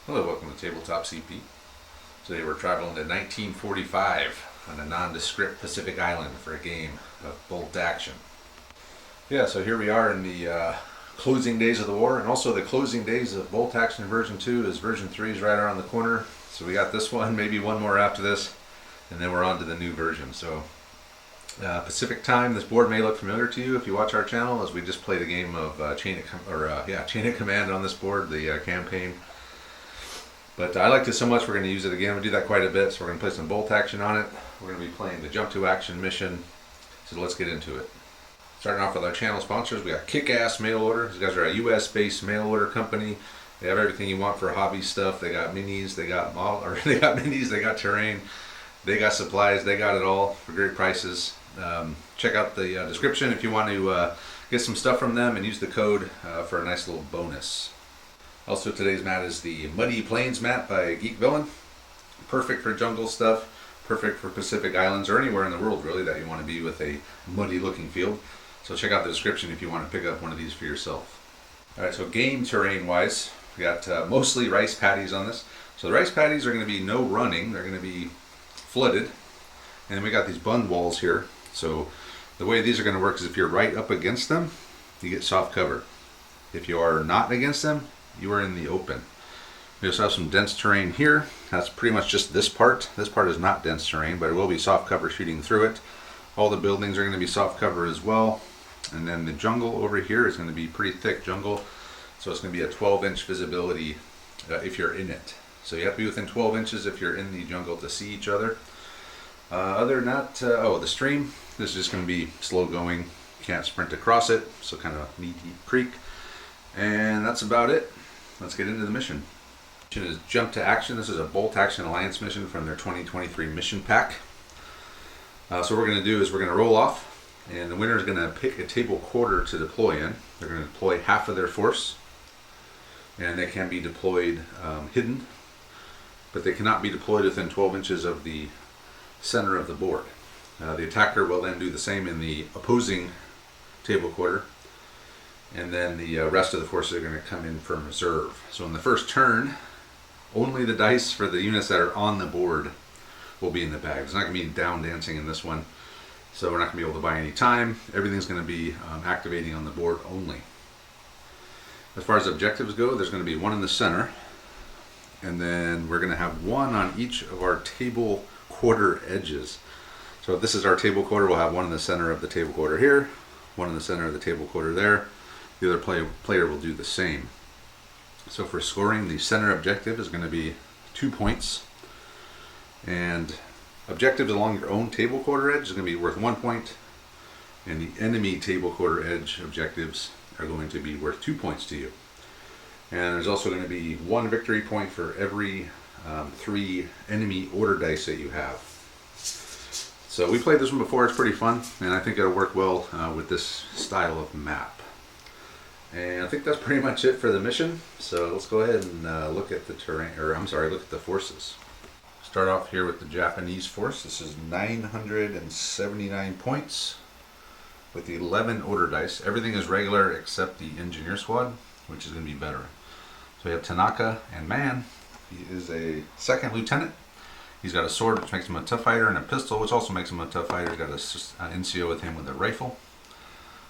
Hello, welcome to Tabletop CP. Today we're traveling to 1945 on a nondescript Pacific island for a game of bolt action. Yeah, so here we are in the closing days of the war, and also the closing days of bolt action version 2, as version 3 is right around the corner. So we got this one, maybe one more after this, and then we're on to the new version. So Pacific time, this board may look familiar to you if you watch our channel, as we just played a game of Chain of Command on this board, the campaign. But I liked it so much we're going to use it again. We do that quite a bit, so we're going to play some bolt action on it. We're going to be playing the jump to action mission, so let's get into it. Starting off with our channel sponsors, we got Kick-Ass Mail Order. These guys are a US-based mail order company. They have everything you want for hobby stuff. They got minis, they got minis, they got terrain, they got supplies, they got it all for great prices. Check out the description if you want to get some stuff from them and use the code for a nice little bonus. Also, today's mat is the Muddy Plains mat by Geek Villain. Perfect for jungle stuff, perfect for Pacific Islands or anywhere in the world really that you want to be with a muddy looking field. So check out the description if you want to pick up one of these for yourself. Alright, so game terrain wise, we got mostly rice paddies on this. So the rice paddies are going to be no running, they're going to be flooded. And then we got these bund walls here. So the way these are going to work is if you're right up against them, you get soft cover. If you are not against them, you are in the open. We also have some dense terrain here. That's pretty much just this part. This part is not dense terrain, but it will be soft cover shooting through it. All the buildings are going to be soft cover as well. And then the jungle over here is going to be pretty thick jungle. So it's going to be a 12-inch visibility if you're in it. So you have to be within 12 inches if you're in the jungle to see each other. Other than that, the stream, this is just going to be slow going. Can't sprint across it, so kind of knee-deep creek. And that's about it. Let's get into the mission. Mission is Jump to Action. This is a Bolt Action Alliance mission from their 2023 mission pack. So what we're going to do is we're going to roll off, and the winner is going to pick a table quarter to deploy in. They're going to deploy half of their force, and they can be deployed hidden, but they cannot be deployed within 12 inches of the center of the board. The attacker will then do the same in the opposing table quarter, and then the rest of the forces are going to come in from reserve. So in the first turn, only the dice for the units that are on the board will be in the bag. It's not going to be down dancing in this one, so we're not going to be able to buy any time. Everything's going to be activating on the board only. As far as objectives go, there's going to be one in the center, and then we're going to have one on each of our table quarter edges. So if this is our table quarter, we'll have one in the center of the table quarter here, one in the center of the table quarter there. The other player will do the same. So for scoring, the center objective is going to be 2 points, and objectives along your own table quarter edge is going to be worth 1 point, and the enemy table quarter edge objectives are going to be worth 2 points to you. And there's also going to be 1 victory point for every 3 enemy order dice that you have. So we played this one before. It's pretty fun, and I think it'll work well with this style of map. And I think that's pretty much it for the mission. So let's go ahead and look at the terrain, or I'm sorry, look at the forces. Start off here with the Japanese force. This is 979 points with 11 order dice. Everything is regular except the engineer squad, which is going to be veteran. So we have Tanaka and Man. He is a second lieutenant. He's got a sword, which makes him a tough fighter, and a pistol, which also makes him a tough fighter. He's got an NCO with him with a rifle.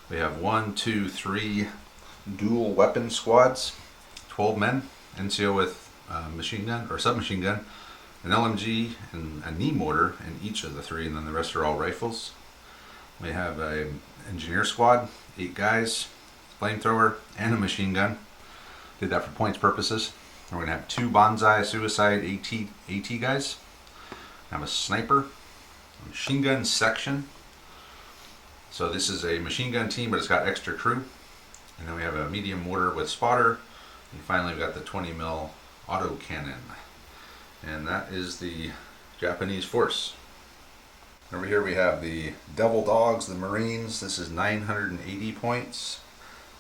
We have 1, 2, 3 dual weapon squads, 12 men, NCO with machine gun or submachine gun, an LMG and a knee mortar in each of the 3, and then the rest are all rifles. We have an engineer squad, 8 guys, flamethrower, and a machine gun. Did that for points purposes. And we're going to have 2 bonsai suicide AT guys. Have a sniper, a machine gun section. So this is a machine gun team, but it's got extra crew. And then we have a medium mortar with spotter. And finally, we've got the 20 mil auto cannon. And that is the Japanese force. Over here we have the Devil Dogs, the Marines. This is 980 points,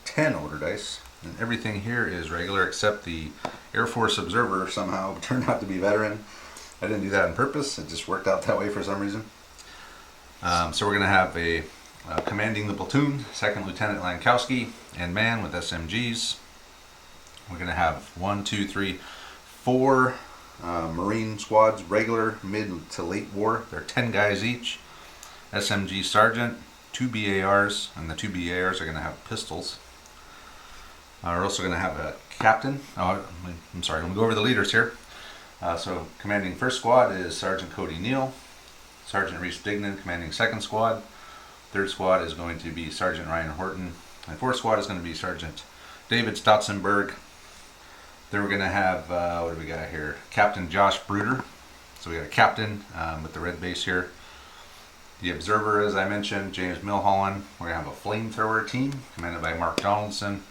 10 order dice. And everything here is regular except the Air Force Observer somehow turned out to be veteran. I didn't do that on purpose. It just worked out that way for some reason. So we're going to have a commanding the platoon, Second Lieutenant Lankowski, and Man with SMGs. We're going to have 1, 2, 3, 4 Marine squads, regular, mid to late war. They're 10 guys each. SMG sergeant, 2 BARs, and the 2 BARs are going to have pistols. We're also going to have a captain. Oh, I'm sorry, I'm going to go over the leaders here. So commanding first squad is Sergeant Cody Neal. Sergeant Reese Dignan commanding second squad. Third squad is going to be Sergeant Ryan Horton. And fourth squad is going to be Sergeant David Stotzenberg. Then we're going to have, what do we got here? Captain Josh Bruder. So we got a captain with the red base here. The observer, as I mentioned, James Milholland. We're going to have a flamethrower team commanded by Mark Donaldson.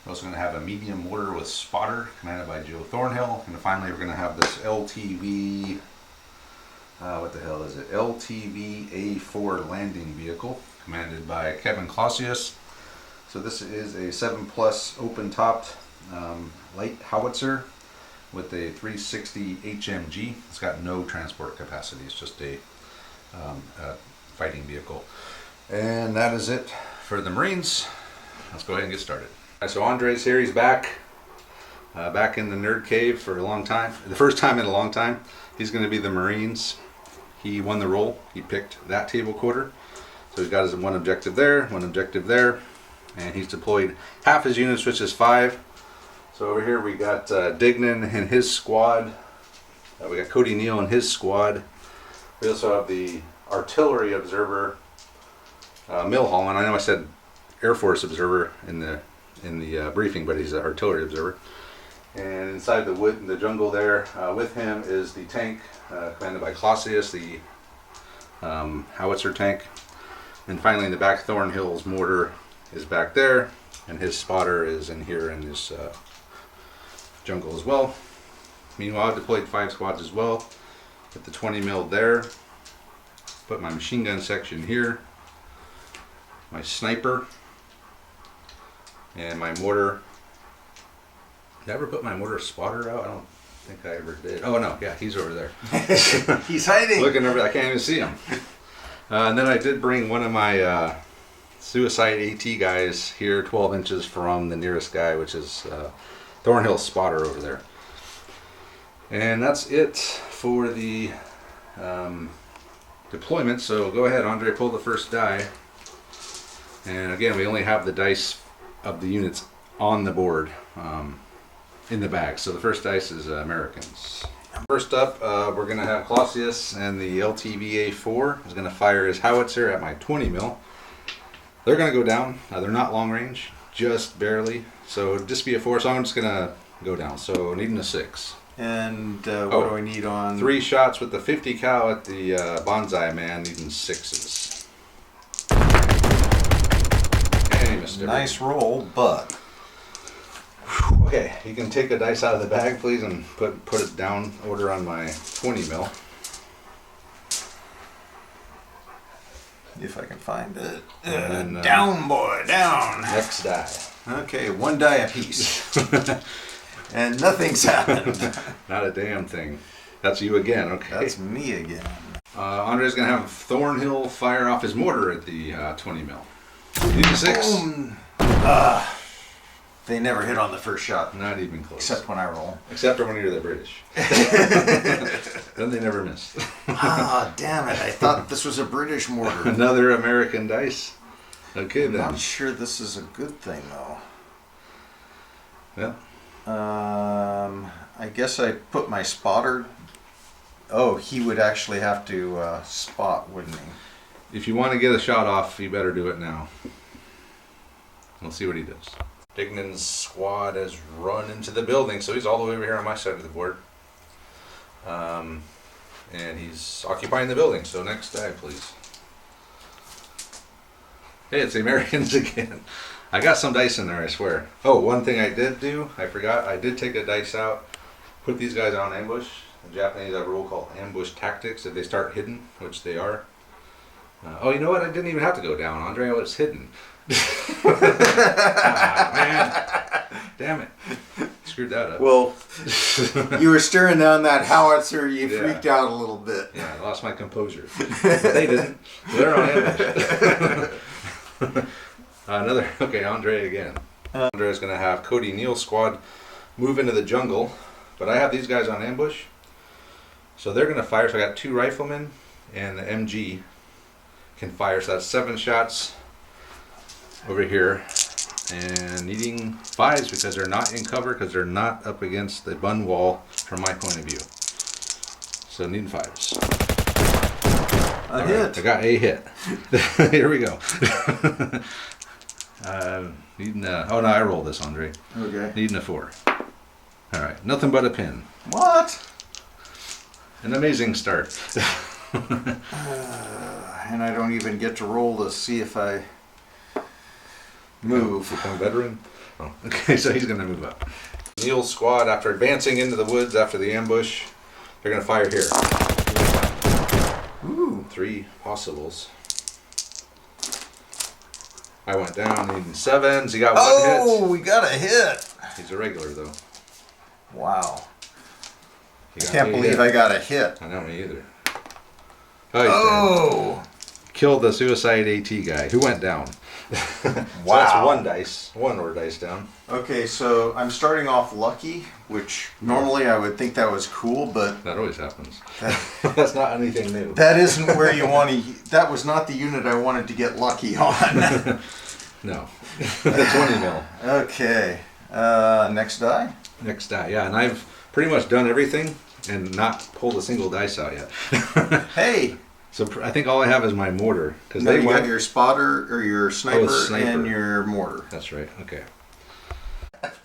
We're also going to have a medium mortar with spotter commanded by Joe Thornhill. And finally we're going to have this LTV, what the hell is it? LTV A4 landing vehicle commanded by Kevin Clausius. So this is a 7+ open-topped light howitzer with a 360 HMG. It's got no transport capacity. It's just a fighting vehicle. And that is it for the Marines. Let's go ahead and get started. So Andre's here. He's back in the nerd cave for a long time. The first time in a long time. He's going to be the Marines. He won the role. He picked that table quarter. So he's got his one objective there, and he's deployed half his units, which is 5. So over here we got Dignan and his squad. We got Cody Neal and his squad. We also have the artillery observer, Milholland. I know I said Air Force observer in the briefing, but he's an artillery observer. And inside the wood in the jungle there, with him is the tank commanded by Clausius, the howitzer tank. And finally in the back, Thornhill's mortar is back there, and his spotter is in here in this jungle as well. Meanwhile, I've deployed 5 squads as well. Put the 20 mil there. Put my machine gun section here. My sniper. And my mortar. Did I ever put my mortar spotter out? I don't think I ever did. Oh no, yeah, he's over there. He's hiding. Looking over, I can't even see him. And then I did bring one of my suicide AT guys here 12 inches from the nearest guy, which is Thornhill's spotter over there. And that's it for the deployment. So go ahead, Andre, pull the first die. And again, we only have the dice of the units on the board in the bag. So the first dice is Americans. First up, we're going to have Clausius, and the LTVA4 is going to fire his howitzer at my 20 mil. They're going to go down. They're not long range, just barely. So just be a 4, so I'm just going to go down. So needing a 6. And what do I need on? 3 shots with the 50 cal at the bonsai man, needing 6s. And he missed Nice roll, but. Okay, you can take a dice out of the bag, please, and put it down order on my 20 mil. If I can find it. And, down, boy, down. Next die. Okay, 1 die apiece. And nothing's happened. Not a damn thing. That's you again, okay. That's me again. Andre's going to have Thornhill fire off his mortar at the 20 mil. Need a 6. Boom. They never hit on the first shot. Not even close. Except when I roll. Except for when you're the British. Then they never miss. Damn it. I thought this was a British mortar. Another American dice. Okay, I'm then. not sure this is a good thing, though. Yeah. I guess I put my spotter. Oh, he would actually have to spot, wouldn't he? If you want to get a shot off, you better do it now. We'll see what he does. Dignan's squad has run into the building, so he's all the way over here on my side of the board. And he's occupying the building, so next die, please. Hey, it's the Americans again. I got some dice in there, I swear. Oh, one thing I did do, I forgot, I did take a dice out, put these guys on ambush. The Japanese have a rule called ambush tactics. If they start hidden, which they are. Oh, you know what? I didn't even have to go down. Andre was hidden. Man. Damn it. Screwed that up. Well, you were staring down that howitzer, you freaked out a little bit. Yeah, I lost my composure. But they didn't. They're on ambush. Okay, Andre again. Andre is going to have Cody Neal's squad move into the jungle But I have these guys on ambush. So they're going to fire. So I got 2 riflemen and the MG can fire. So that's 7 shots over here. And needing 5s because they're not in cover, because they're not up against the bun wall from my point of view. So needing 5s. A hit. Right, I got a hit. Here we go. Needing a, oh no, I rolled this, Andre. Okay. Needing a 4. All right, nothing but a pin. What? An amazing start. And I don't even get to roll to see if I move. Become veteran. Oh, okay, so he's going to move up. Neil's squad, after advancing into the woods after the ambush, they're going to fire here. Ooh. 3 possibles. I went down, needing 7s. He got 1 hit. Oh, we got a hit. He's a regular though. Wow. He I got can't a believe hit. I got a hit. I know, me either. Oh, he's Oh. dead. Killed the suicide AT guy who went down. So Wow. that's 1 dice. 1 or dice down. Okay, so I'm starting off lucky, which normally I would think that was cool, but That always happens. That's not anything new. that isn't where you want to. That was not the unit I wanted to get lucky on. No. 20 mil. Okay. Next die. Next die. Yeah, and I've pretty much done everything and not pulled a single dice out yet. Hey. So I think all I have is my mortar. Because No, they you went. got your spotter or your sniper, sniper. and your mortar. That's right. Okay.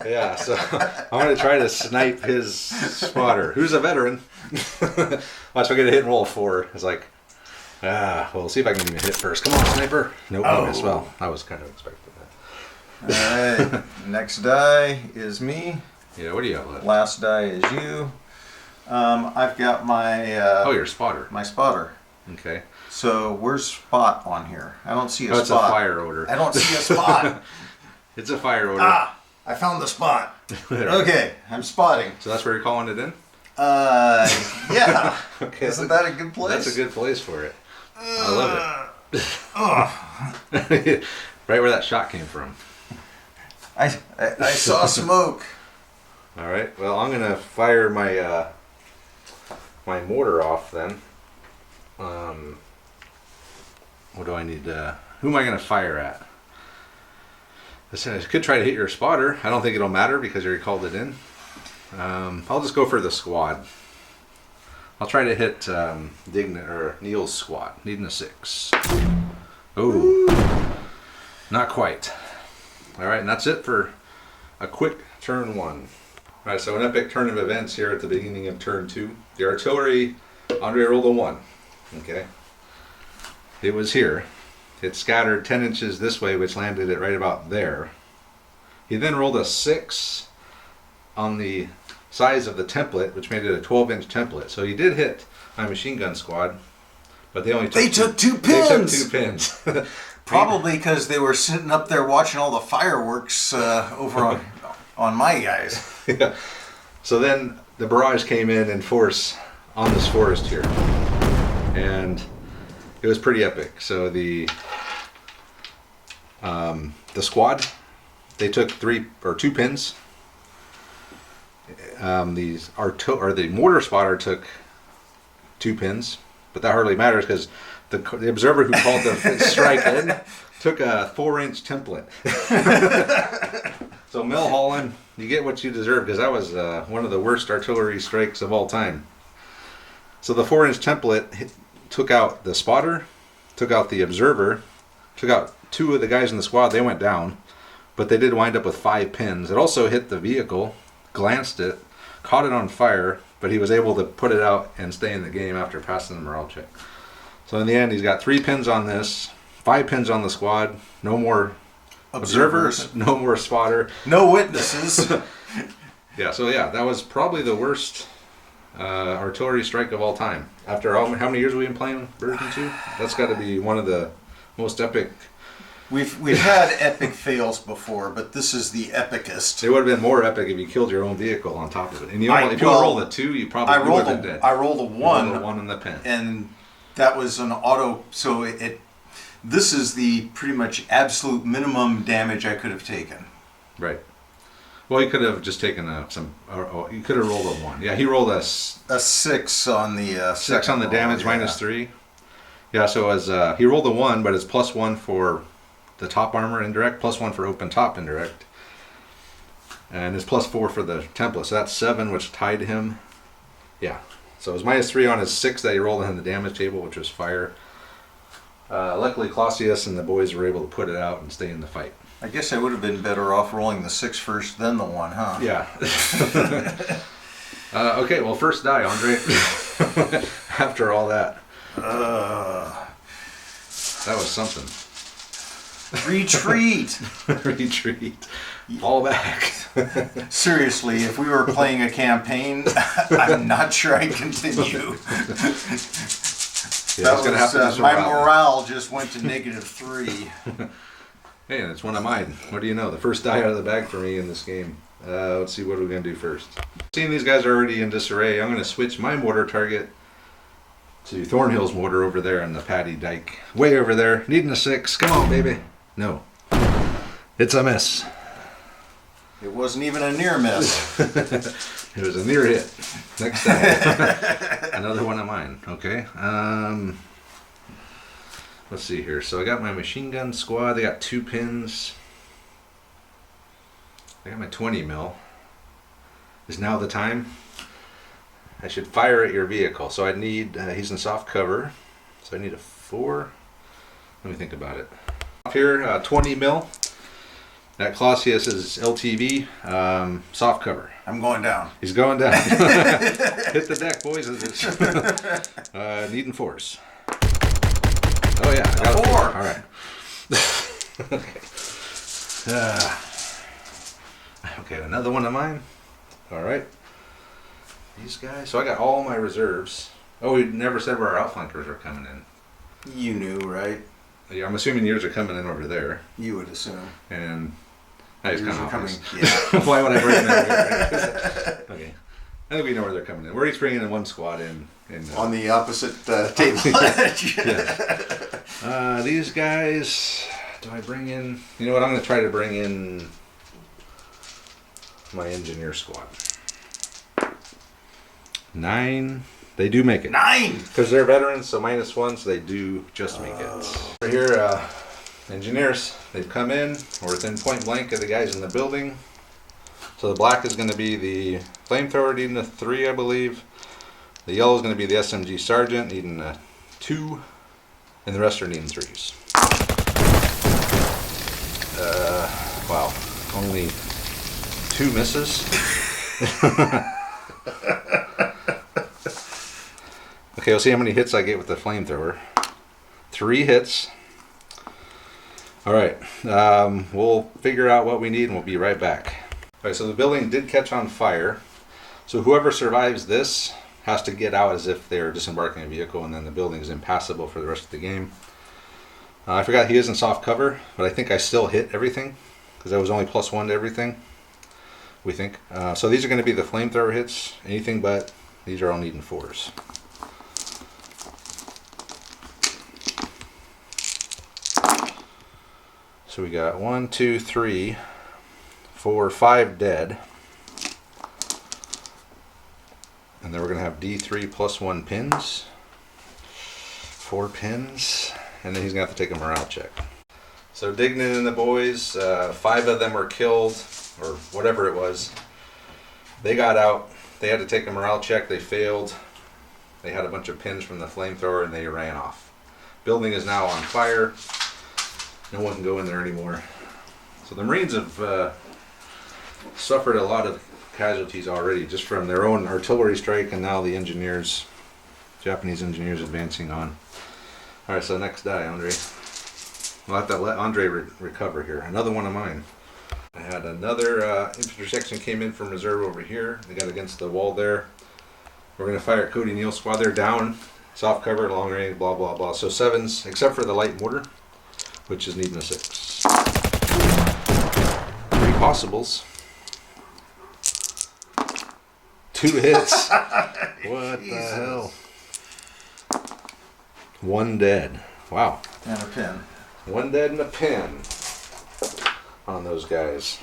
Yeah, so I'm going to try to snipe his spotter, who's a veteran. Watch, I get a hit and roll a 4. It's like, well, see if I can even hit first. Come on, sniper. Nope, I missed. Well, I was kind of expecting that. Alright. Next die is me. Yeah, what do you have left? Last die is you. I've got my Oh, your spotter. my spotter. Okay. So where's spot on here? I don't see a Oh, it's a spot. fire order. I don't see a spot. It's a fire order. I found the spot. There. Okay, I'm spotting. So that's where you're calling it in? Yeah. Okay. Isn't that a good place? That's a good place for it. I love it. Right where that shot came from. I saw smoke. All right. Well, I'm gonna fire my my mortar off then. What do I need? Who am I gonna fire at? Listen, I could try to hit your spotter. I don't think it'll matter because you already called it in. I'll just go for the squad. I'll try to hit Neil's squad. Needing a 6. Oh, not quite. All right, and that's it for a quick turn 1. All right, so an epic turn of events here at the beginning of turn 2. The artillery, Andre rolled a 1. Okay. It was here. It scattered 10 inches this way, which landed it right about there. He then rolled a 6 on the size of the template, which made it a 12-inch template. So he did hit my machine gun squad, but they only took 2 pins. They took 2 pins. Probably because they were sitting up there watching all the fireworks over on my guys. Yeah. So then the barrage came in force on this forest here, and it was pretty epic. So the squad, they took 2 pins. The mortar spotter took 2 pins, but that hardly matters because the observer who called the strike in took a 4-inch template. So Milholland, you get what you deserve because that was one of the worst artillery strikes of all time. So the 4-inch template took out the spotter, took out the observer, took out 2 of the guys in the squad. They went down, but they did wind up with 5 pins. It also hit the vehicle, glanced it, caught it on fire, but he was able to put it out and stay in the game after passing the morale check. So in the end, he's got 3 pins on this, 5 pins on the squad, no more observers, no more spotter, no witnesses. Yeah, so yeah, that was probably the worst artillery strike of all time. After how many years have we been playing version 2? That's got to be one of the most epic. We've had epic fails before, but this is the epicest. It would have been more epic if you killed your own vehicle on top of it. And if you rolled a 2, you probably would have been dead. I rolled a 1. You rolled a 1 in the pen. And that was an auto. So this is the pretty much absolute minimum damage I could have taken. Right. Well, he could have just taken he could have rolled a 1. Yeah, he rolled a 6 on the 6 on the damage, roll, minus 3. Yeah, so as he rolled a 1, but it's plus 1 for the top armor indirect, plus 1 for open top indirect, and it's plus 4 for the template. So that's 7, which tied him. Yeah. So it was minus 3 on his 6 that he rolled on the damage table, which was fire. Luckily, Clausius and the boys were able to put it out and stay in the fight. I guess I would have been better off rolling the 6 first, then the 1, huh? Yeah. Okay, well, first die, Andre. After all that. That was something. Retreat! Retreat. Fall back. Seriously, if we were playing a campaign, I'm not sure I'd continue. Yeah, gonna have to my morale just went to -3. Hey, that's one of mine. What do you know? The first die out of the bag for me in this game. Let's see, what are we going to do first? Seeing these guys are already in disarray, I'm going to switch my mortar target to Thornhill's mortar over there on the Paddy Dyke. Way over there. Needing a 6. Come on, baby. No. It's a miss. It wasn't even a near miss. It was a near hit. Next die. Another one of mine. Okay. Let's see here. So I got my machine gun squad. They got 2 pins. I got my 20 mil. Is now the time? I should fire at your vehicle. So I need, he's in soft cover. So I need a 4. Let me think about it. Up here, 20 mil. That Clausius is LTV, soft cover. I'm going down. He's going down. Hit the deck, boys. Needing 4s. Oh yeah, I got a 4. All right. Okay, another one of mine. All right. These guys. So I got all my reserves. Oh, we never said where our outflankers are coming in. You knew, right? Yeah, I'm assuming yours are coming in over there. You would assume. And it's kind of obvious. Yeah. Why would I bring them over? Okay. I think we know where they're coming in. We're each bringing in 1 squad in on the opposite table. Yeah. These guys, do I bring in? You know what? I'm going to try to bring in my engineer squad. 9. They do make it. 9! Because they're veterans, so -1, so they do just make it. Over here, engineers, they've come in. We're within point blank of the guys in the building. So the black is going to be the flamethrower, needing a 3, I believe. The yellow is going to be the SMG sergeant, needing a 2. And the rest are needing 3s. Wow. Only 2 misses. Okay, we'll see how many hits I get with the flamethrower. 3 hits. Alright, we'll figure out what we need and we'll be right back. Alright, so the building did catch on fire. So whoever survives this has to get out as if they're disembarking a vehicle, and then the building is impassable for the rest of the game. I forgot he is in soft cover, but I think I still hit everything because I was only +1 to everything, we think. So these are going to be the flamethrower hits, anything but. These are all needing 4s. So we got 1, 2, 3, 4, 5 dead. And then we're going to have D3 +1 pins. 4 pins. And then he's going to have to take a morale check. So Dignan and the boys, 5 of them were killed, or whatever it was. They got out. They had to take a morale check. They failed. They had a bunch of pins from the flamethrower and they ran off. Building is now on fire. No one can go in there anymore. So the Marines have suffered a lot of casualties already, just from their own artillery strike and now the engineers, Japanese engineers advancing on. Alright, so next die, Andre. We'll have to let Andre recover here. Another one of mine. I had another infantry section came in from reserve over here. They got against the wall there. We're going to fire at Cody Neal's squad. They're down. Soft cover, long range, blah, blah, blah. So 7s, except for the light mortar, which is needing a 6. 3 possibles. 2 hits. What the hell? 1 dead. Wow. And a pin. 1 dead and a pin on those guys.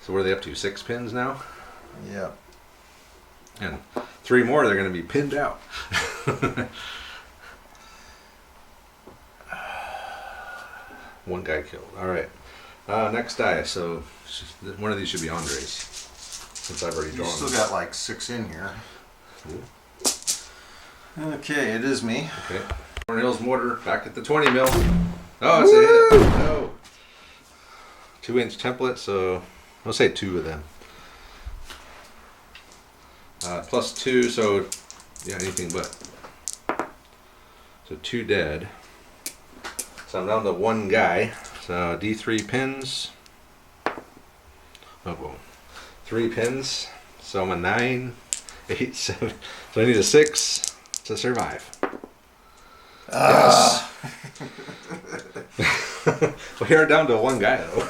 So what are they up to? 6 pins now? Yep. And 3 more, they're going to be pinned out. One guy killed. All right. Next die. So one of these should be Andre's, since I've already drawn. You still got like 6 in here. Okay, it is me. Okay. Cornell's mortar back at the 20 mil. Oh, it's a hit. No. 2-inch template, so I'll say 2 of them. +2, so yeah, anything but. So 2 dead. So I'm down to 1 guy. So D3 pins. Oh, whoa. 3 pins. So I'm a 9, 8, 7. So I need a 6 to survive. Yes. We are down to 1 guy though.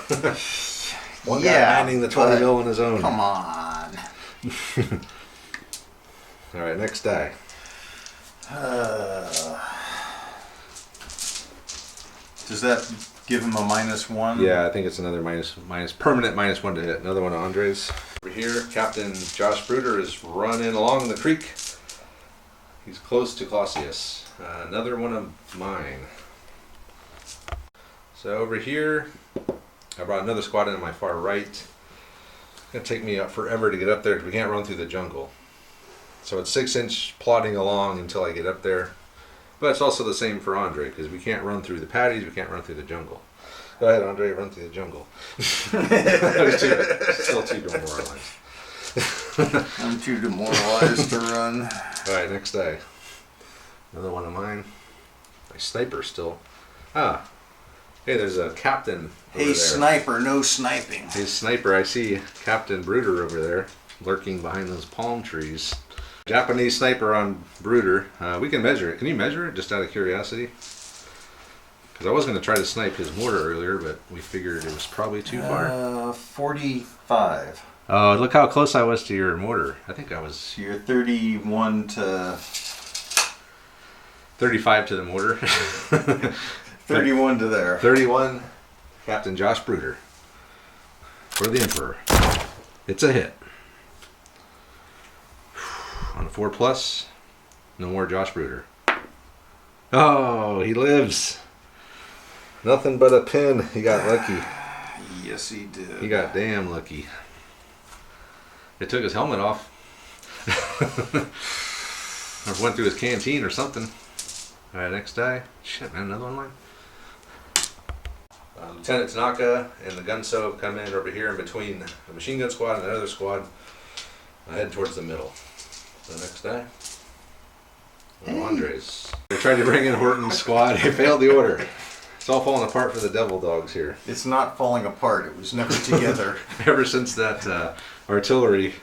One guy manning the 20 mil on his own. Come on. All right, next die. Does that give him a -1? Yeah, I think it's another permanent -1 to hit. Another one of Andre's. Over here, Captain Josh Bruder is running along the creek. He's close to Clausius. Another one of mine. So over here, I brought another squad in on my far right. It's gonna take me forever to get up there because we can't run through the jungle. So it's 6-inch plodding along until I get up there. But it's also the same for Andre because we can't run through the paddies, we can't run through the jungle. Go ahead, Andre, run through the jungle. Still too demoralized. I'm too demoralized to run. All right, next day. Another one of mine. My sniper still. Ah. Hey, there's a captain over Hey, there. sniper, no sniping. Hey, sniper, I see Captain Bruder over there, lurking behind those palm trees. Japanese sniper on Bruder. We can measure it. Can you measure it, just out of curiosity? Because I was going to try to snipe his mortar earlier, but we figured it was probably too far. 45. Oh, look how close I was to your mortar. I think I was... So you're 31 to... 35 to the mortar. 31 to there. 31, Captain Josh Bruder. For the Emperor. It's a hit. On a 4+, no more Josh Bruder. Oh, he lives. Nothing but a pin. He got lucky. Yes, he did. He got damn lucky. It took his helmet off. Or went through his canteen or something. Alright, next die. Shit, man, another one of mine. Lieutenant Tanaka and the Gunso have come in over here in between the machine gun squad and the other squad. Head towards the middle. So next die. Andres. They tried to bring in Horton's squad. They failed the order. It's all falling apart for the Devil Dogs here. It's not falling apart. It was never together. Ever since that artillery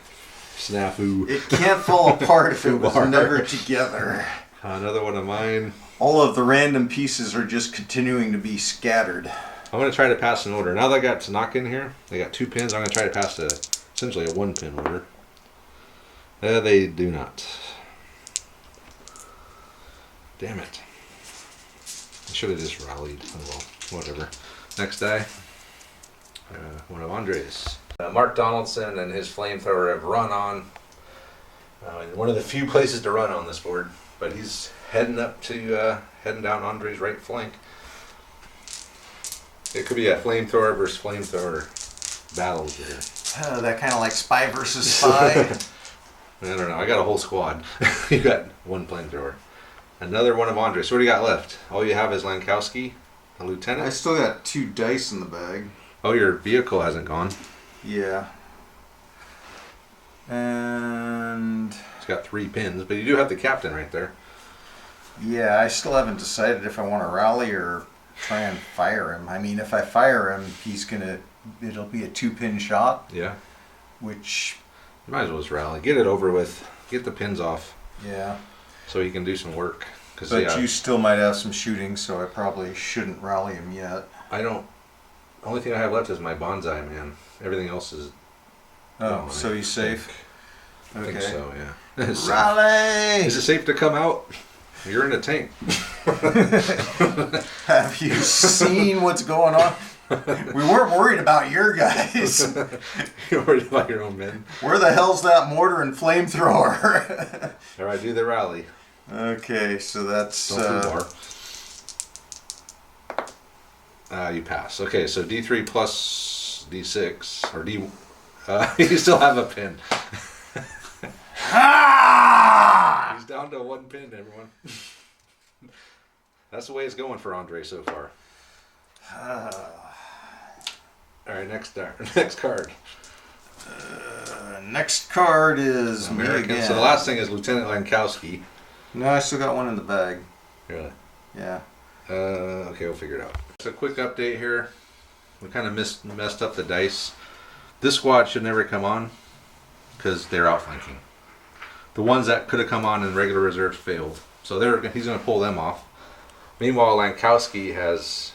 snafu. It can't fall apart if it was never together. Another one of mine. All of the random pieces are just continuing to be scattered. I'm going to try to pass an order. Now that I got Tanaka in here, they got 2 pins. I'm going to try to pass essentially a 1-pin order. They do not. Damn it. I should have just rallied. Oh well, whatever. Next die. One of Andre's. Mark Donaldson and his flamethrower have run on. One of the few places to run on this board. But he's heading down Andre's right flank. It could be a flamethrower versus flamethrower battle here. That kind of like spy versus spy. I don't know. I got a whole squad. You got 1 flamethrower. Another one of Andre's. So what do you got left? All you have is Lankowski, a lieutenant. I still got 2 dice in the bag. Oh, your vehicle hasn't gone. Yeah. And... It's got 3 pins, but you do have the captain right there. Yeah, I still haven't decided if I want to rally or try and fire him. I mean, if I fire him, it'll be a 2-pin shot. Yeah. Which... You might as well just rally. Get it over with. Get the pins off. Yeah. So he can do some work. But you still might have some shooting, so I probably shouldn't rally him yet. I don't... The only thing I have left is my bonsai, man. Everything else is... Oh, so he's safe? I think so, yeah. Rally! Is it safe to come out? You're in a tank. Have you seen what's going on? We weren't worried about your guys. You're worried about your own men. Where the hell's that mortar and flamethrower? All right, do the rally. Okay, so that's... Don't you pass. Okay, so D3 plus D6, or D... you still have a pin. He's down to 1 pin, everyone. That's the way it's going for Andre so far. All right, next card. Next card is American. me again. So the last thing is Lieutenant Lankowski. No, I still got one in the bag. Really? Yeah. Okay, we'll figure it out. So a quick update here. We kind of messed up the dice. This squad should never come on because they're outflanking. The ones that could have come on in regular reserves failed. So he's going to pull them off. Meanwhile, Lankowski has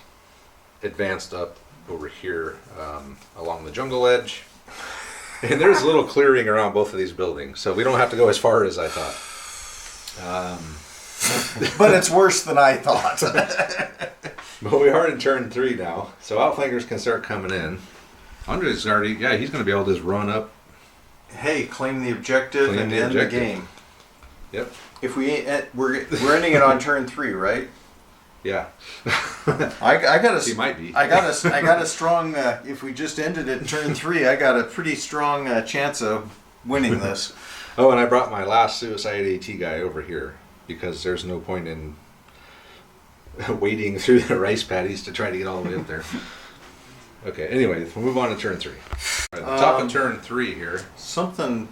advanced up over here along the jungle edge. And there's a little clearing around both of these buildings. So we don't have to go as far as I thought. But it's worse than I thought. But we are in turn 3 now. So outflankers can start coming in. Andre's already, he's going to be able to just run up. Hey, claim the objective and end the game. Yep. If we're ending it on turn 3, right? Yeah. I got a. He might be. I got a strong. If we just ended it turn 3, I got a pretty strong chance of winning this. Oh, and I brought my last suicide AT guy over here because there's no point in wading through the rice paddies to try to get all the way up there. Okay. Anyway, we'll move on to turn 3. Right, the top of turn 3 here. Something.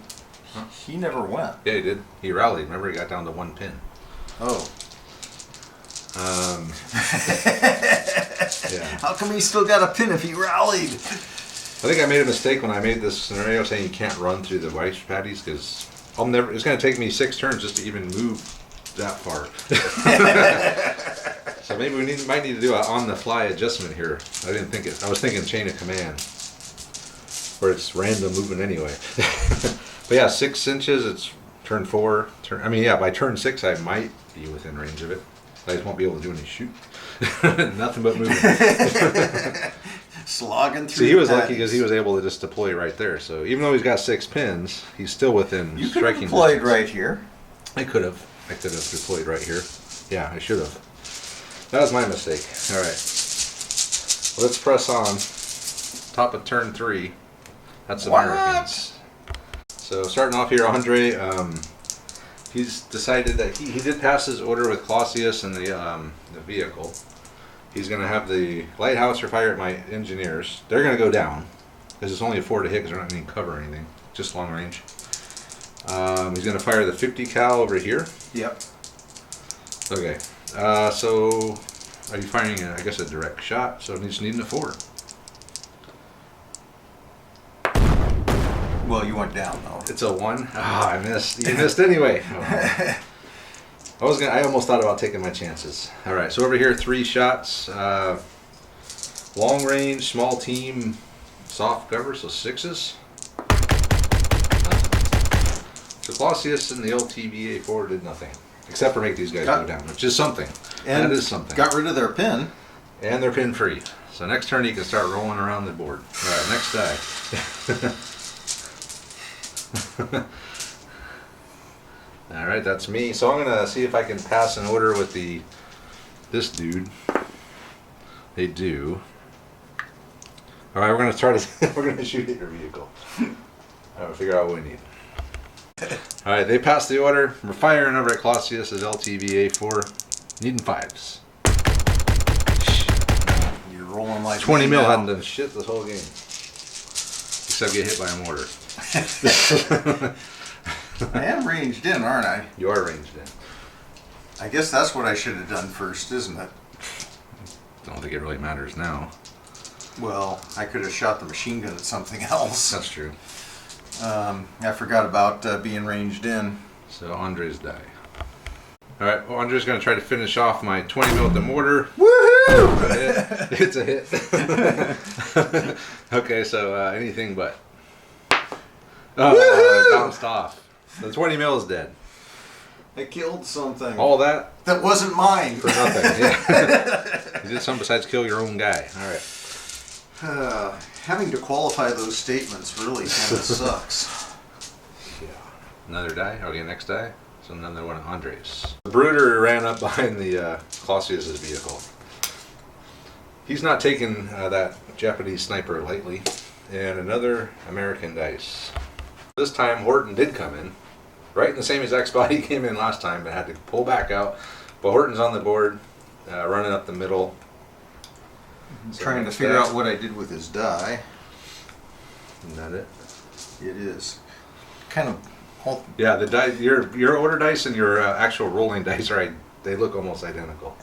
He never went. Yeah, he did. He rallied. Remember, he got down to 1 pin. Oh. Yeah. How come he still got a pin if he rallied? I think I made a mistake when I made this scenario saying you can't run through the rice paddies because it's going to take me 6 turns just to even move that far. So maybe we might need to do an on-the-fly adjustment here. I didn't think it. I was thinking chain of command, where it's random movement anyway. But yeah, 6 inches. It's turn 4. By turn 6, I might be within range of it. I just won't be able to do any shoot. Nothing but movement. Slogging through. See, he was lucky because he was able to just deploy right there. So even though he's got 6 pins, he's still within you striking distance. You could have deployed distance. right here. I could have. I could have deployed right here. Yeah, I should have. That was my mistake. All right. Let's press on. Top of turn 3. That's Americans. So starting off here, Andre, he's decided that he did pass his order with Clausius and the vehicle. He's going to have the lighthouse fire at my engineers. They're going to go down because it's only a 4 to hit because they're not going to cover anything, just long range. He's going to fire the 50 cal over here. Yep. Okay. So are you firing, I guess, a direct shot? So he's needing a 4. Well, you went down though. It's a 1. Ah, I missed. You missed anyway. Oh. I almost thought about taking my chances. All right. So over here, 3 shots. Long range, small team, soft cover. So 6s. So Clausius and the LTVA 4 did nothing. Except for make these guys go down, which is something. And that is something. Got rid of their pin. And they're pin free. So next turn you can start rolling around the board. All right, next die. All right, that's me. So I'm gonna see if I can pass an order with this dude. They do. All right, we're gonna try to we're gonna shoot at your vehicle. All right, we'll figure out what we need. All right, they passed the order. We're firing over at Clausius at LTVA 4. Needing 5s. You're rolling like 20 mil now. hadn't done shit this whole game. Except get hit by a mortar. I am ranged in, aren't I? You are ranged in. I guess that's what I should have done first, isn't it? Don't think it really matters now. Well, I could have shot the machine gun at something else. That's true. I forgot about being ranged in. So Andre's die. All right, well, Andre's going to try to finish off my 20 mil with the mortar. Woohoo! It's a hit. Okay, so anything but. Oh, it bounced off. The 20 mil is dead. I killed something. All that That wasn't mine. for nothing. Yeah. You did something besides kill your own guy. All right. Having to qualify those statements really kind of sucks. Yeah. Another die? Okay, next die. So another one of Andre's. The brooder ran up behind the Clausius's vehicle. He's not taking that Japanese sniper lightly. And another American dice. This time Horton did come in. Right in the same exact spot he came in last time, but had to pull back out. But Horton's on the board, running up the middle. So trying to figure out what I did with his die. Isn't that it? It is. Kind of. Yeah, the die, your order dice and your actual rolling dice they look almost identical.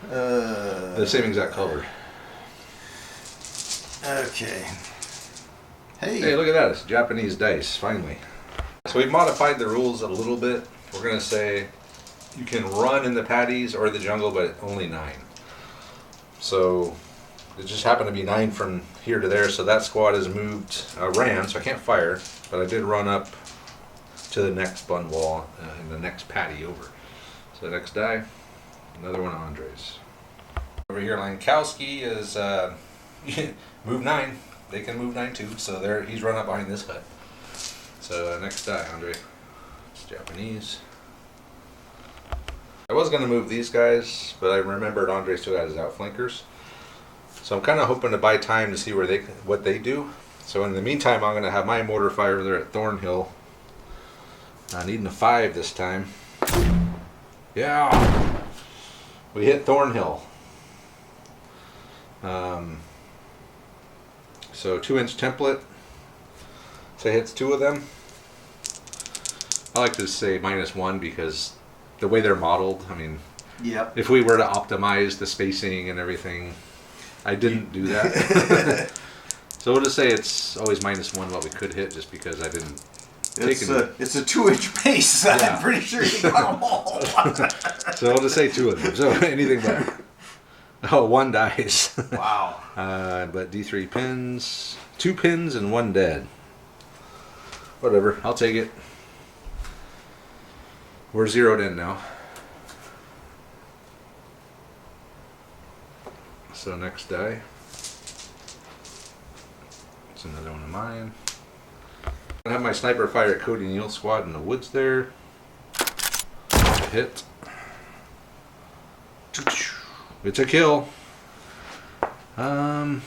The same exact color. Okay. Hey, look at that! It's Japanese dice, finally. So we've modified the rules a little bit. We're gonna say you can run in the paddies or the jungle, but only 9. So it just happened to be 9 from here to there. So that squad has moved, ran, so I can't fire, but I did run up to the next bun wall and the next paddy over. So the next die, another one of Andre's. Over here, Lankowski is move 9. They can move 9 too. So he's run up behind this hut. So next die, Andre. It's Japanese. I was going to move these guys, but I remembered Andre still had his outflankers. So I'm kind of hoping to buy time to see what they do. So in the meantime, I'm going to have my mortar fire there at Thornhill. Needing a 5 this time. Yeah! We hit Thornhill. So 2-inch template. So it hits 2 of them. I like to say -1 because the way they're modeled, I mean, yep. If we were to optimize the spacing and everything, I didn't do that. So we'll just say it's always -1 what we could hit just because I didn't take it. It's a 2-inch base. Yeah. I'm pretty sure you got them all. So we'll just say 2 of them. So anything but. Oh, 1 dies. Wow. But D3 pins, 2 pins and 1 dead. Whatever, I'll take it. We're zeroed in now. So next die. It's another one of mine. I have my sniper fire at Cody Neal squad in the woods there. Hit. It's a kill. Who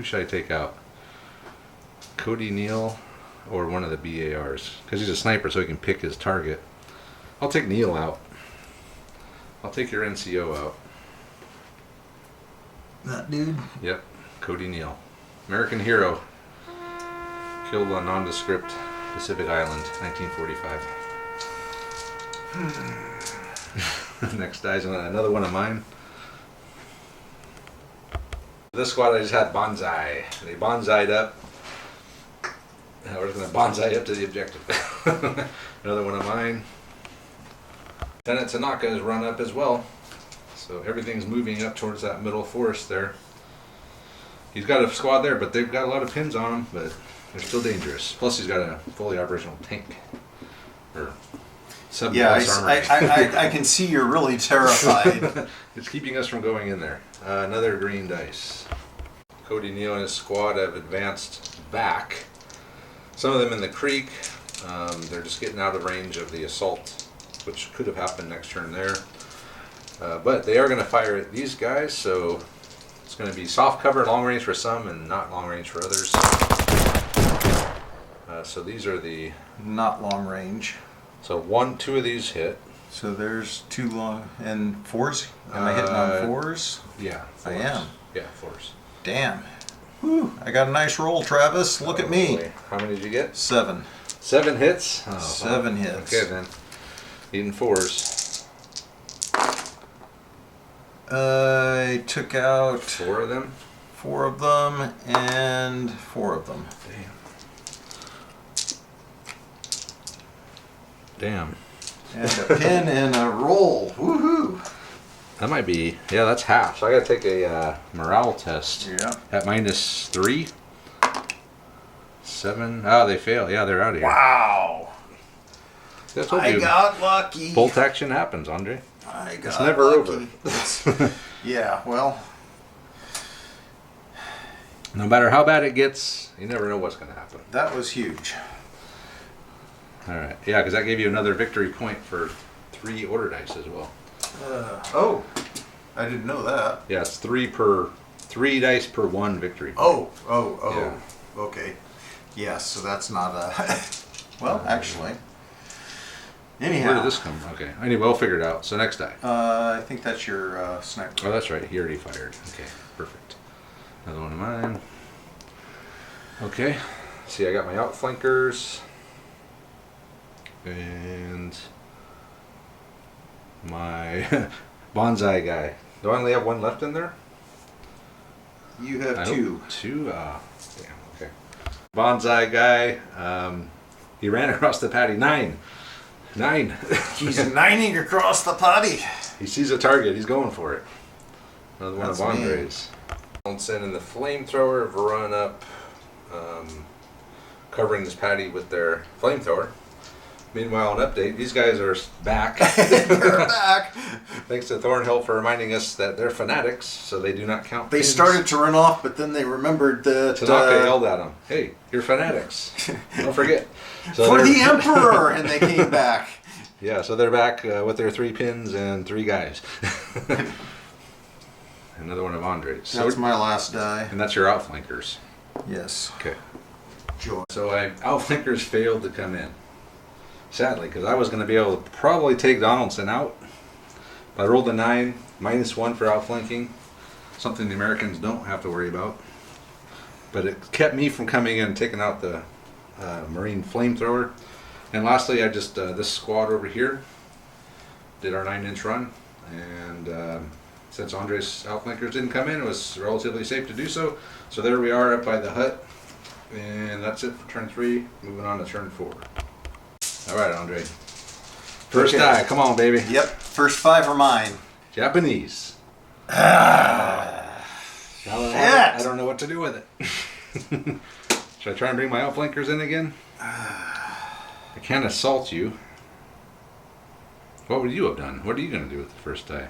should I take out? Cody Neal or one of the BARs? Because he's a sniper, so he can pick his target. I'll take Neal out. I'll take your NCO out. That dude? Yep, Cody Neal. American hero. Killed on nondescript Pacific Island, 1945. Next dies another one of mine. This squad I just had bonsai. They bonsai'd up. We're just going to bonsai up to the objective. Another one of mine. Lieutenant Tanaka has run up as well. So everything's moving up towards that middle forest there. He's got a squad there, but they've got a lot of pins on them, but they're still dangerous. Plus he's got a fully operational tank. Or I can see you're really terrified. It's keeping us from going in there. Another green dice. Cody Neal and his squad have advanced back. Some of them in the creek. They're just getting out of range of the assault, which could have happened next turn there. But they are going to fire at these guys, so it's going to be soft cover, long range for some, and not long range for others. So these are the... Not long range. So 2 of these hit. So there's 2 long and 4s. Am I hitting on 4s? Yeah, 4s. I am. Yeah, 4s. Damn. Whew. I got a nice roll, Travis. Look at me. Boy. How many did you get? 7. 7 hits? Oh, 7 hits. Okay then. Eating 4s. I took out 4 of them? 4 of them and 4 of them. Damn. And a pin and a roll. Woohoo! That might be, yeah, that's half. So I gotta take a morale test. Yeah. At -3. 7. Oh, they fail. Yeah, they're out of here. Wow. I got lucky. Bolt action happens, Andre. I got It's never lucky. over. Yeah, well, No matter how bad it gets, you never know what's going to happen. That was huge. All right. Yeah, because that gave you another victory point for 3 order dice as well. Oh, I didn't know that. Yeah, it's 3 dice per 1 victory point. Oh. Yeah. Okay. Yes, so that's not a... Well, actually. Anyhow. Where did this come from? Okay. Anyway, we'll figure it out. So next die. I think that's your sniper. Oh, that's right. He already fired. Okay, perfect. Another one of mine. Okay. See, I got my outflankers. And my bonsai guy. Do I only have 1 left in there? You have 2. 2? Damn, okay. Bonsai guy. He ran across the patty. 9. He's 9ing across the potty. He sees a target. He's going for it. Another one That's of me. Andre's. Donaldson and the flamethrower have run up, covering this patty with their flamethrower. Meanwhile, an update. These guys are back. They're back. Thanks to Thornhill for reminding us that they're fanatics, so they do not count They pins. started to run off, but then they remembered that... Tanaka yelled at them, "Hey, you're fanatics. Don't forget." So for they're- the Emperor! And they came back. Yeah, so they're back with their 3 pins and 3 guys. Another one of Andre's. That's my last die. And that's your outflankers. Yes. Okay. Joy. So outflankers failed to come in. Sadly, because I was going to be able to probably take Donaldson out. But I rolled a 9, -1 for outflanking. Something the Americans don't have to worry about. But it kept me from coming in and taking out the Marine flamethrower. And lastly, I just, this squad over here did our 9-inch run. And since Andre's outflankers didn't come in, it was relatively safe to do so. So there we are up by the hut. And that's it for turn 3. Moving on to turn 4. All right, Andre. First Okay. die. Come on, baby. Yep. First 5 are mine. Japanese. Shit. I don't know what to do with it. Should I try and bring my outflankers in again? I can't assault you. What would you have done? What are you going to do with the first die?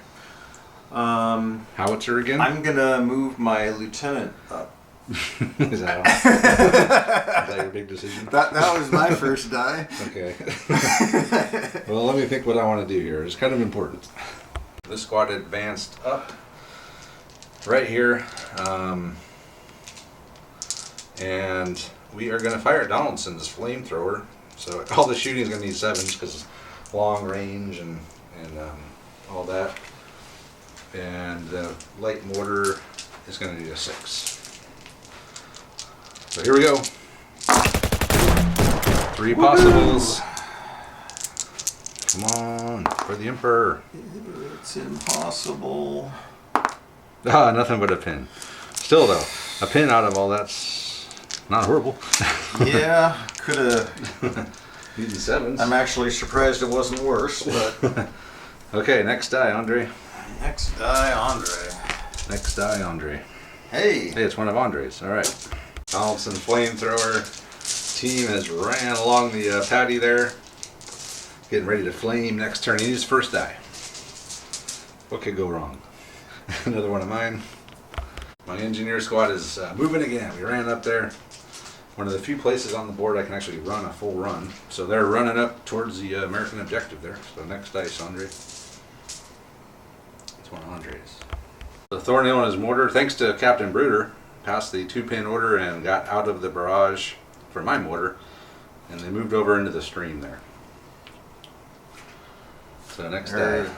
Howitzer again? I'm going to move my lieutenant up. Is that all? Is that your big decision? That was my first die. Okay. Well, let me think what I want to do here. It's kind of important. This squad advanced up right here. And we are going to fire Donaldson's flamethrower. So all the shooting is going to need 7s because it's long range and all that. And the light mortar is going to need a 6. So here we go. 3 possibles. Come on, for the Emperor. It's impossible. Ah, nothing but a pin. Still though, a pin out of all that's not horrible. Yeah, could have. Easy 7s. I'm actually surprised it wasn't worse, but. Okay, next die, Andre. Next die, Andre. Next die, Andre. Hey. Hey, it's one of Andre's. All right. Donaldson flamethrower team has ran along the patty there, getting ready to flame next turn. He needs first die. What could go wrong? Another one of mine. My engineer squad is moving again. We ran up there. One of the few places on the board I can actually run a full run. So they're running up towards the American objective there. So next dice, Andre. It's one of Andre's. The Thornhill and his mortar, thanks to Captain Bruder, passed the 2-pin order and got out of the barrage for my mortar, and they moved over into the stream there. So next day. Right.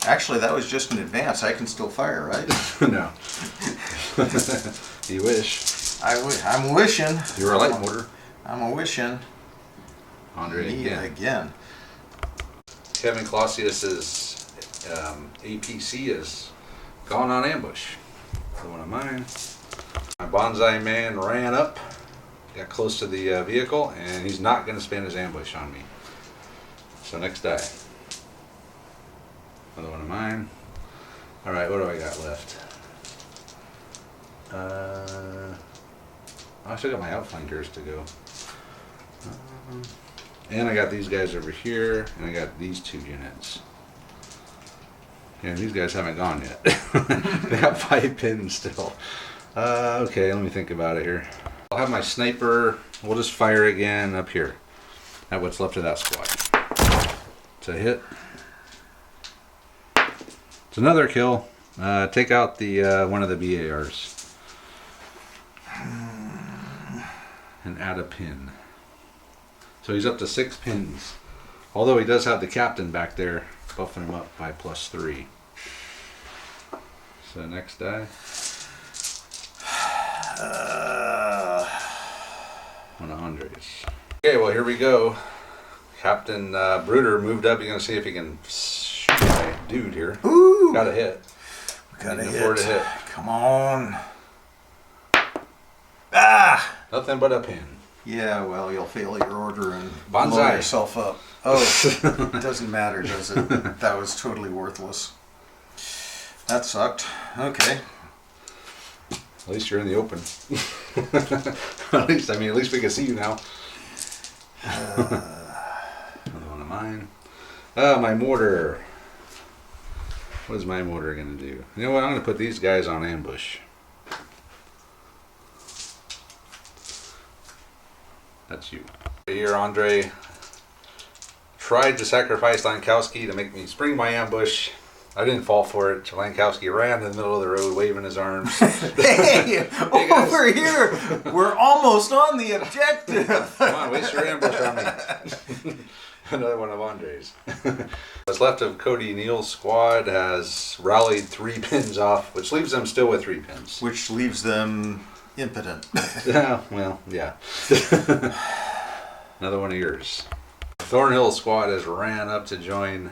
Actually, that was just an advance. I can still fire, right? No. You wish. I'm wishing. You're a light mortar. I'm a wishing. Andre Me again. Kevin Clausius's APC is gone on ambush. So one of mine. My bonsai man ran up, got close to the vehicle, and he's not going to spend his ambush on me. So next die. Another one of mine. All right, what do I got left? I still got my outflankers to go. And I got these guys over here, and I got these 2 units. And these guys haven't gone yet. They got 5 pins still. Okay, let me think about it here. I'll have my sniper. We'll just fire again up here at what's left of that squad. It's a hit. It's another kill. Take out the one of the BARs and add a pin. So he's up to 6 pins. Although he does have the captain back there buffing him up by +3. So next die. One of Andre's. Okay, well here we go. Captain Bruder moved up. You're gonna see if he can shoot my dude here. Ooh! Got a hit. Got a hit. Come on. Ah! Nothing but a pin. Yeah, well, you'll fail your order and Bonsai. blow yourself up. Oh, it doesn't matter, does it? That was totally worthless. That sucked. Okay. At least you're in the open. At least we can see you now. Another one of mine. My mortar. What is my mortar going to do? You know what? I'm going to put these guys on ambush. That's you. Here, Andre tried to sacrifice Lankowski to make me spring my ambush. I didn't fall for it. Lankowski ran in the middle of the road waving his arms. Hey, over here, we're almost on the objective. Come on, waste your ambush on me. Another one of Andre's. What's left of Cody Neal's squad has rallied 3 pins off, which leaves them still with 3 pins. Which leaves them impotent. Yeah, well, yeah. Another one of yours. Thornhill squad has ran up to join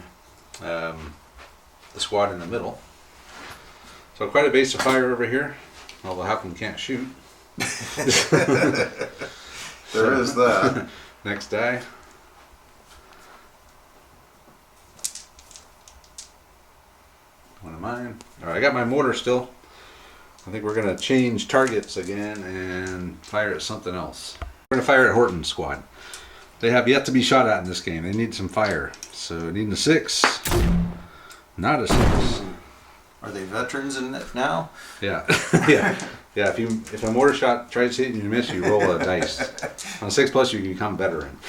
the squad in the middle. So quite a base of fire over here, although half of them can't shoot. There is that. Next die. One of mine. Alright, I got my mortar still. I think we're going to change targets again and fire at something else. We're going to fire at Horton's squad. They have yet to be shot at in this game. They need some fire. So needing a 6. Not a 6. Are they veterans in it now? Yeah. Yeah. Yeah, if a mortar shot tries to hit and you miss, you roll a dice. On 6+ you become veteran.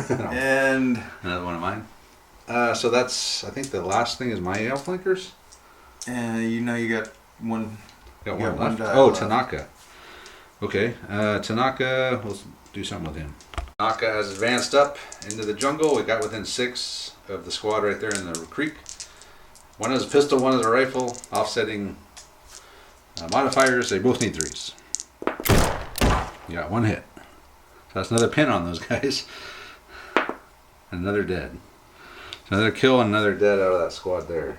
And another one of mine. So that's, I think the last thing is my outflankers. You know you got one. Got one one left. die Oh, left. Tanaka. Okay, Tanaka, we'll do something with him. Tanaka has advanced up into the jungle. We got within 6 of the squad right there in the creek. One is a pistol, one is a rifle, offsetting modifiers. They both need 3s. You got 1 hit. So that's another pin on those guys. Another dead. So another kill and another dead out of that squad there.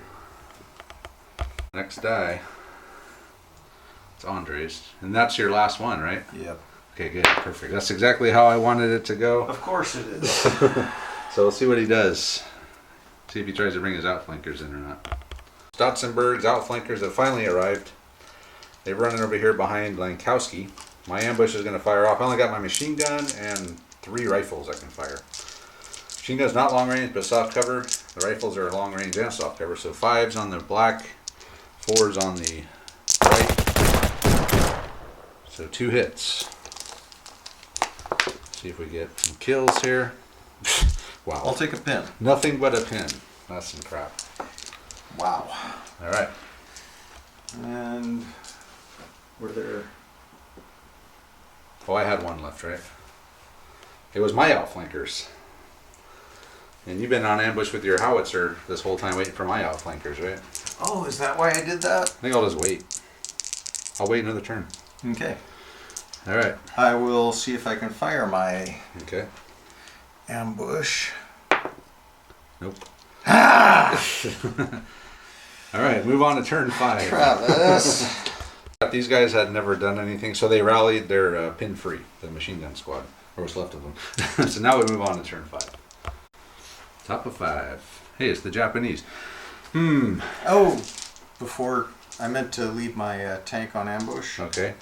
Next die. It's Andre's. And that's your last one, right? Yep. Okay, good. Perfect. That's exactly how I wanted it to go. Of course it is. So we'll see what he does. See if he tries to bring his outflankers in or not. Stotzenberg's outflankers have finally arrived. They're running over here behind Lankowski. My ambush is going to fire off. I only got my machine gun and 3 rifles I can fire. Machine gun's not long range, but soft cover. The rifles are long range and soft cover. So 5's on the black, 4's on the right. So 2 hits. See if we get some kills here. Wow. I'll take a pin. Nothing but a pin. That's some crap. Wow. All right. And were there? Oh, I had 1 left, right? It was my outflankers. And you've been on ambush with your howitzer this whole time waiting for my outflankers, right? Oh, is that why I did that? I think I'll just wait. I'll wait another turn. Okay. All right. I will see if I can fire my Okay. ambush. Nope. Ah! All right, move on to turn 5. Travis. These guys had never done anything, so they rallied. They're pin free, the machine gun squad, or what's left of them. So now we move on to turn 5. Top of 5. Hey, it's the Japanese. Oh, before I meant to leave my tank on ambush. Okay.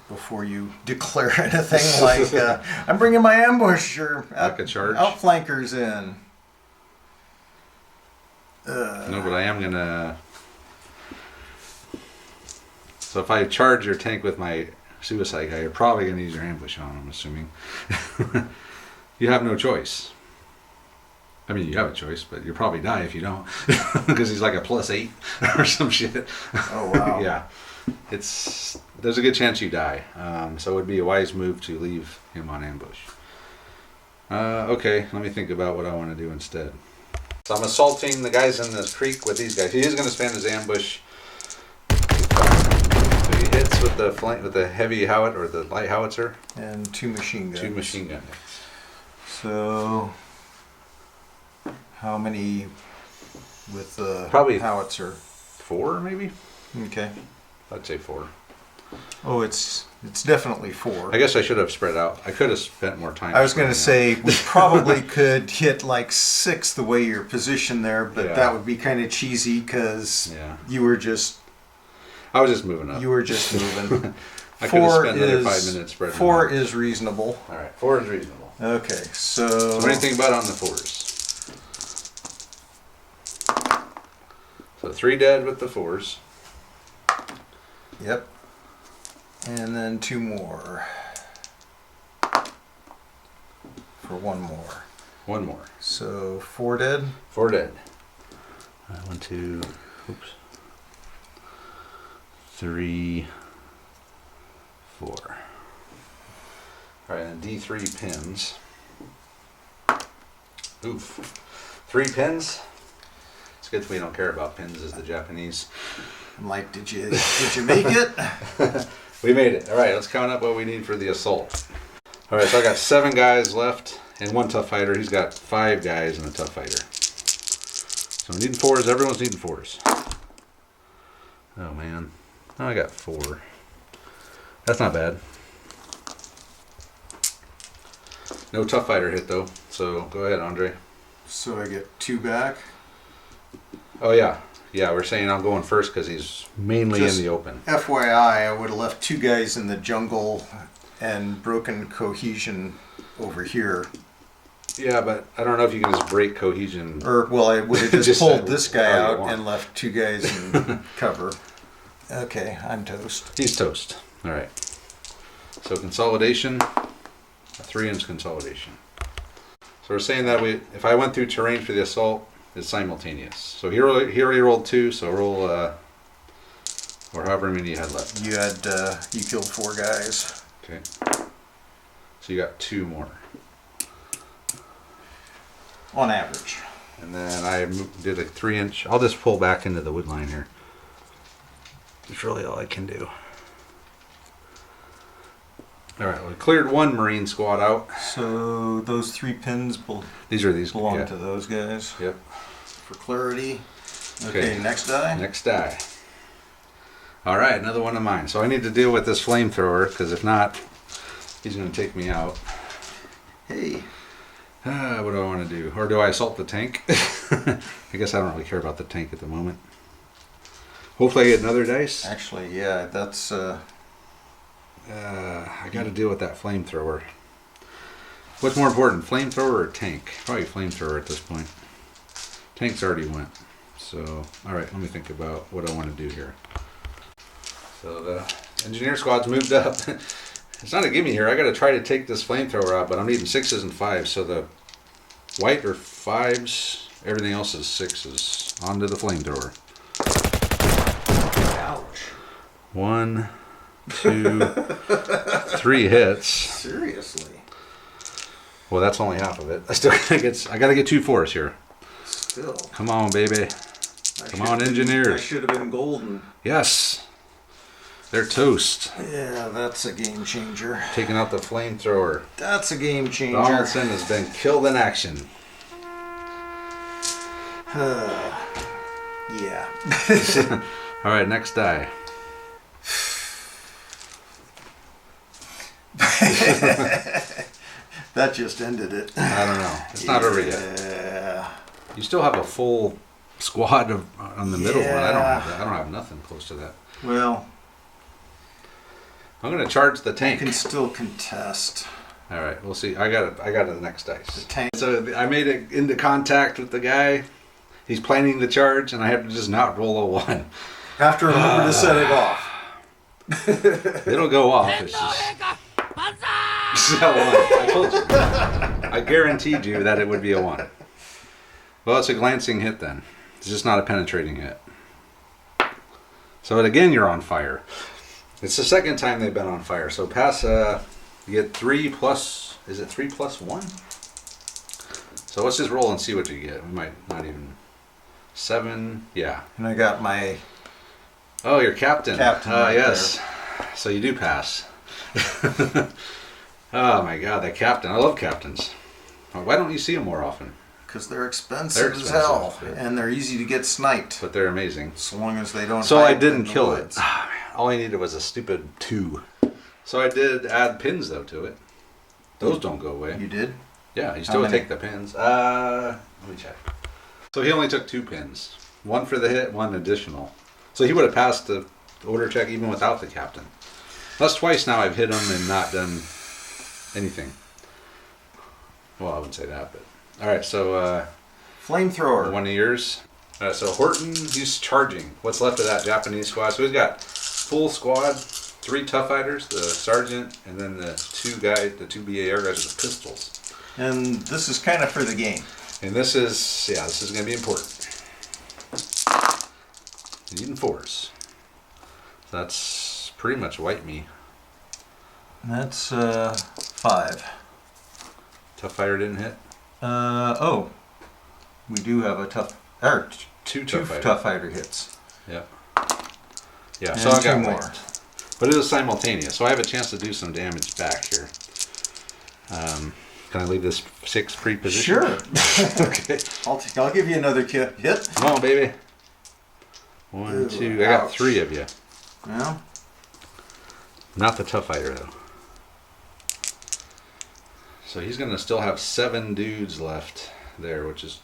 Before you declare anything like I'm bringing my ambush or Like a charge? outflankers in. No, but I am gonna. So if I charge your tank with my suicide guy, you're probably going to use your ambush on, I'm assuming. You have no choice. I mean, you have a choice, but you'll probably die if you don't. Because he's like a +8 or some shit. Oh, wow. Yeah. There's a good chance you die. So it would be a wise move to leave him on ambush. Okay, let me think about what I want to do instead. So I'm assaulting the guys in this creek with these guys. He is going to spam his ambush. So he hits with the heavy howitzer or the light howitzer. And 2 machine guns. 2 machine gun hits. So, how many with the Probably howitzer? 4 maybe? Okay. I'd say 4. Oh, it's definitely 4. I guess I should have spread out. I could have spent more time. I was going to say we probably could hit like 6 the way you're positioned there, but Yeah. that would be kind of cheesy because Yeah. you were just I was just moving up. moving. I could have spent another 5 minutes spreading. 4 them out. is reasonable. All right, 4 is reasonable. Okay, so What do you think about on the 4s? So 3 dead with the 4s. Yep. And then 2 more. For 1 more. 1 more. So 4 dead. 4 dead. 1, 2, oops. 3, 4. All right, and D3 pins. Oof. 3 pins? It's good we don't care about pins as the Japanese. I'm like, did you make it? We made it. All right, let's count up what we need for the assault. All right, so I got 7 guys left and 1 tough fighter. He's got 5 guys and a tough fighter. So we're needing 4s. Everyone's needing 4s. Oh, man. Oh, I got 4. That's not bad. No tough fighter hit, though. So go ahead, Andre. So I get 2 back. Oh, yeah. Yeah, we're saying I'm going first because he's mainly Just in the open. FYI, I would have left 2 guys in the jungle and broken cohesion over here. Yeah, but I don't know if you can just break cohesion. Or, well, I would have just Just pulled this guy how you out want. and left 2 guys in cover. Okay, I'm toast. He's toast. All right. So consolidation, a 3-inch consolidation. So we're saying that if I went through terrain for the assault, it's simultaneous. So here he rolled 2, so roll, or however many you had left. You killed 4 guys. Okay. So you got 2 more. On average. And then I did a 3-inch. I'll just pull back into the wood line here. That's really all I can do. All right, we cleared 1 Marine squad out. So those 3 pins These belong yeah. to those guys. Yep. For clarity. Okay, next die. Next die. All right, another one of mine. So I need to deal with this flamethrower because if not, he's going to take me out. Hey. What do I want to do? Or do I assault the tank? I guess I don't really care about the tank at the moment. Hopefully I get another dice. Actually, yeah, that's... I got to deal with that flamethrower. What's more important, flamethrower or tank? Probably flamethrower at this point. Tank's already went. So, alright, let me think about what I want to do here. So the engineer squad's moved up. It's not a gimme here. I got to try to take this flamethrower out, but I'm needing 6s and 5s. So the white are 5s, everything else is 6s. Onto the flamethrower. Ouch. 1, 2, 3 hits. Seriously. Well, that's only half of it. I gotta get 2 4s here. Still. Come on, baby. Come on, engineers. I should have been golden. Yes. They're toast. Yeah, that's a game changer. Taking out the flamethrower. That's a game changer. Donaldson has been killed in action. Yeah. All right, next die. That just ended it. I don't know. It's not over yet. Yeah. You still have a full squad on the middle one. I don't have that. I don't have nothing close to that. Well, I'm gonna charge the you tank. can still contest. All right, we'll see. I got the next The dice. tank. So I made it into contact with the guy. He's planning the charge, and I have to just not roll a 1. Have to remember to set it off. It'll go off. It's just... So, I told you. I guaranteed you that it would be a 1. Well, it's a glancing hit then. It's just not a penetrating hit. So again, you're on fire. It's the second time they've been on fire. So pass, you get 3 plus, is it 3 plus 1? So let's just roll and see what you get. We might not even, 7, yeah. And I got my... Oh, your captain. Captain right yes. There. So you do pass. Oh my god, that captain. I love captains. Why don't you see them more often? Because they're expensive as hell. Yeah. And they're easy to get sniped. But they're amazing. So long as they don't So I hide didn't in the kill woods. it. Oh, man. All I needed was a stupid 2. So I did add pins though to it. Those don't go away. You did? Yeah, you still take the pins. Let me check. So he only took 2 pins. 1 for the hit, 1 additional. So he would have passed the order check even without the captain. That's twice now I've hit him and not done anything. Well, I wouldn't say that, but... Alright, so... Flamethrower. 1 of yours. So Horton, he's charging. What's left of that Japanese squad? So he's got full squad, 3 tough fighters, the sergeant, and then the 2 BAR guys with the pistols. And this is kind of for the game. And this is going to be important. Even 4s. So that's pretty much white me. That's 5. Tough fighter didn't hit. Oh, we do have a two tough fighter hits. Yep. Yeah. And So I got 2 more. wiped. But it was simultaneous, so I have a chance to do some damage back here. Can I leave this 6 pre-position? Sure. Okay. I'll give you another hit. Come on, baby. 1, Ooh, 2. I got ouch. 3 of you. Well, Not the tough fighter though. So he's gonna still have 7 dudes left there, which is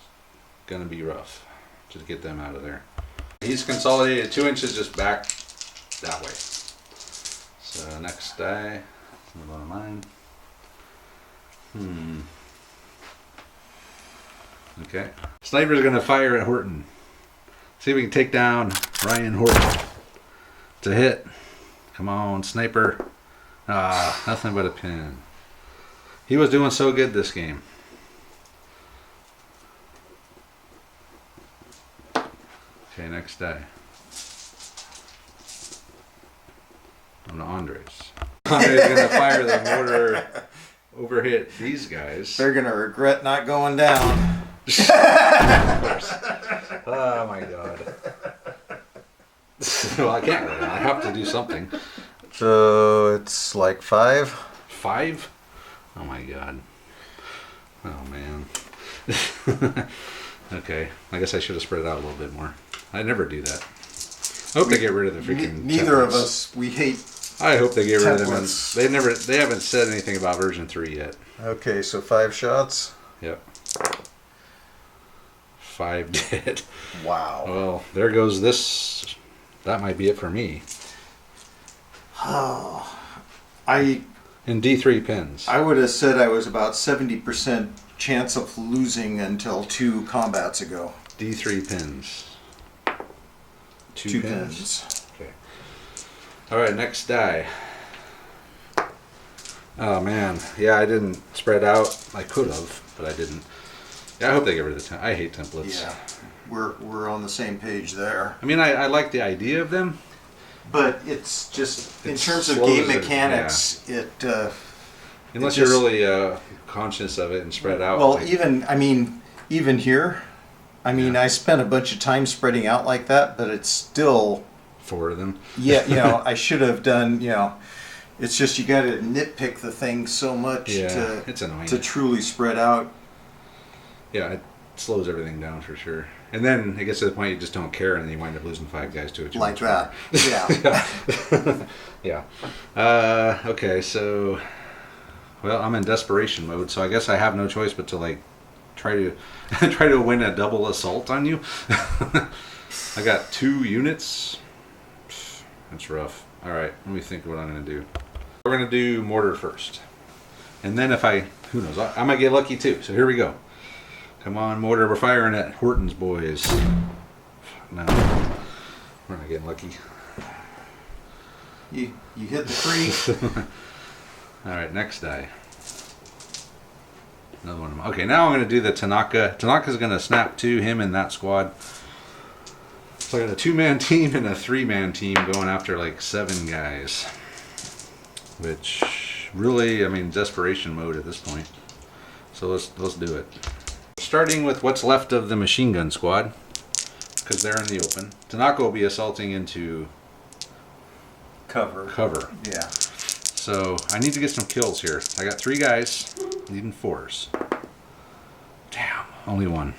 gonna be rough to get them out of there. He's consolidated 2 inches just back that way. So next die, move on to mine. Okay. Sniper's gonna fire at Horton. See if we can take down Ryan Horton. It's a hit. Come on, sniper. Ah, nothing but a pin. He was doing so good this game. Okay, next die. On to Andres. Andres is gonna fire the mortar over hit these guys. they're going to regret not going down. Of course. Oh my god. Well, I can't really. I have to do something. So it's like 5. 5? Oh my god. Oh man. Okay. I guess I should have spread it out a little bit more. I never do that. I hope they get rid of the freaking Neither of templates. us, we hate. I hope they get rid of them. templates. They haven't said anything about version 3 yet. Okay, so 5 shots. Yep. 5 dead. Wow. Well, there goes this. That might be it for me. Oh, I And D3 pins. would have said I was about 70% chance of losing until 2 combats ago. D3 pins. 2 pins. Okay. Alright, next die. Oh man. Yeah, I didn't spread out. I could have, but I didn't. Yeah, I hope they get rid of the I hate templates. Yeah, we're on the same page there. I mean, I like the idea of them. But it's just, in It terms of slows game it, mechanics, Unless It you're just- really conscious of it and spread out. well, like- even here, Yeah. I spent a bunch of time spreading out like that, but it's still, 4 of them. yeah, I should have done, it's just you got to nitpick the thing so much Yeah, it's annoying. to truly spread out. Yeah, it slows everything down for sure. And then it gets to the point you just don't care, and then you wind up losing 5 guys to it. Like that, yeah. Yeah. Okay, so, well, I'm in desperation mode, so I guess I have no choice but to try to win a double assault on you. I got 2 units. That's rough. All right, let me think of what I'm gonna do. We're gonna do mortar first, and then who knows, I might get lucky too. So here we go. Come on, mortar, we're firing at Horton's boys. No, we're not getting lucky. You hit the creek. All right, next die. Another one of them. Okay, now I'm going to do the Tanaka. Tanaka's going to snap 2, him and that squad. So I got a 2-man team and a 3-man team going after like 7 guys. Which really, I mean, desperation mode at this point. So let's do it. Starting with what's left of the machine gun squad, because they're in the open. Tanaka will be assaulting into cover. Yeah. So I need to get some kills here. I got 3 guys, needing 4s. Damn, only 1.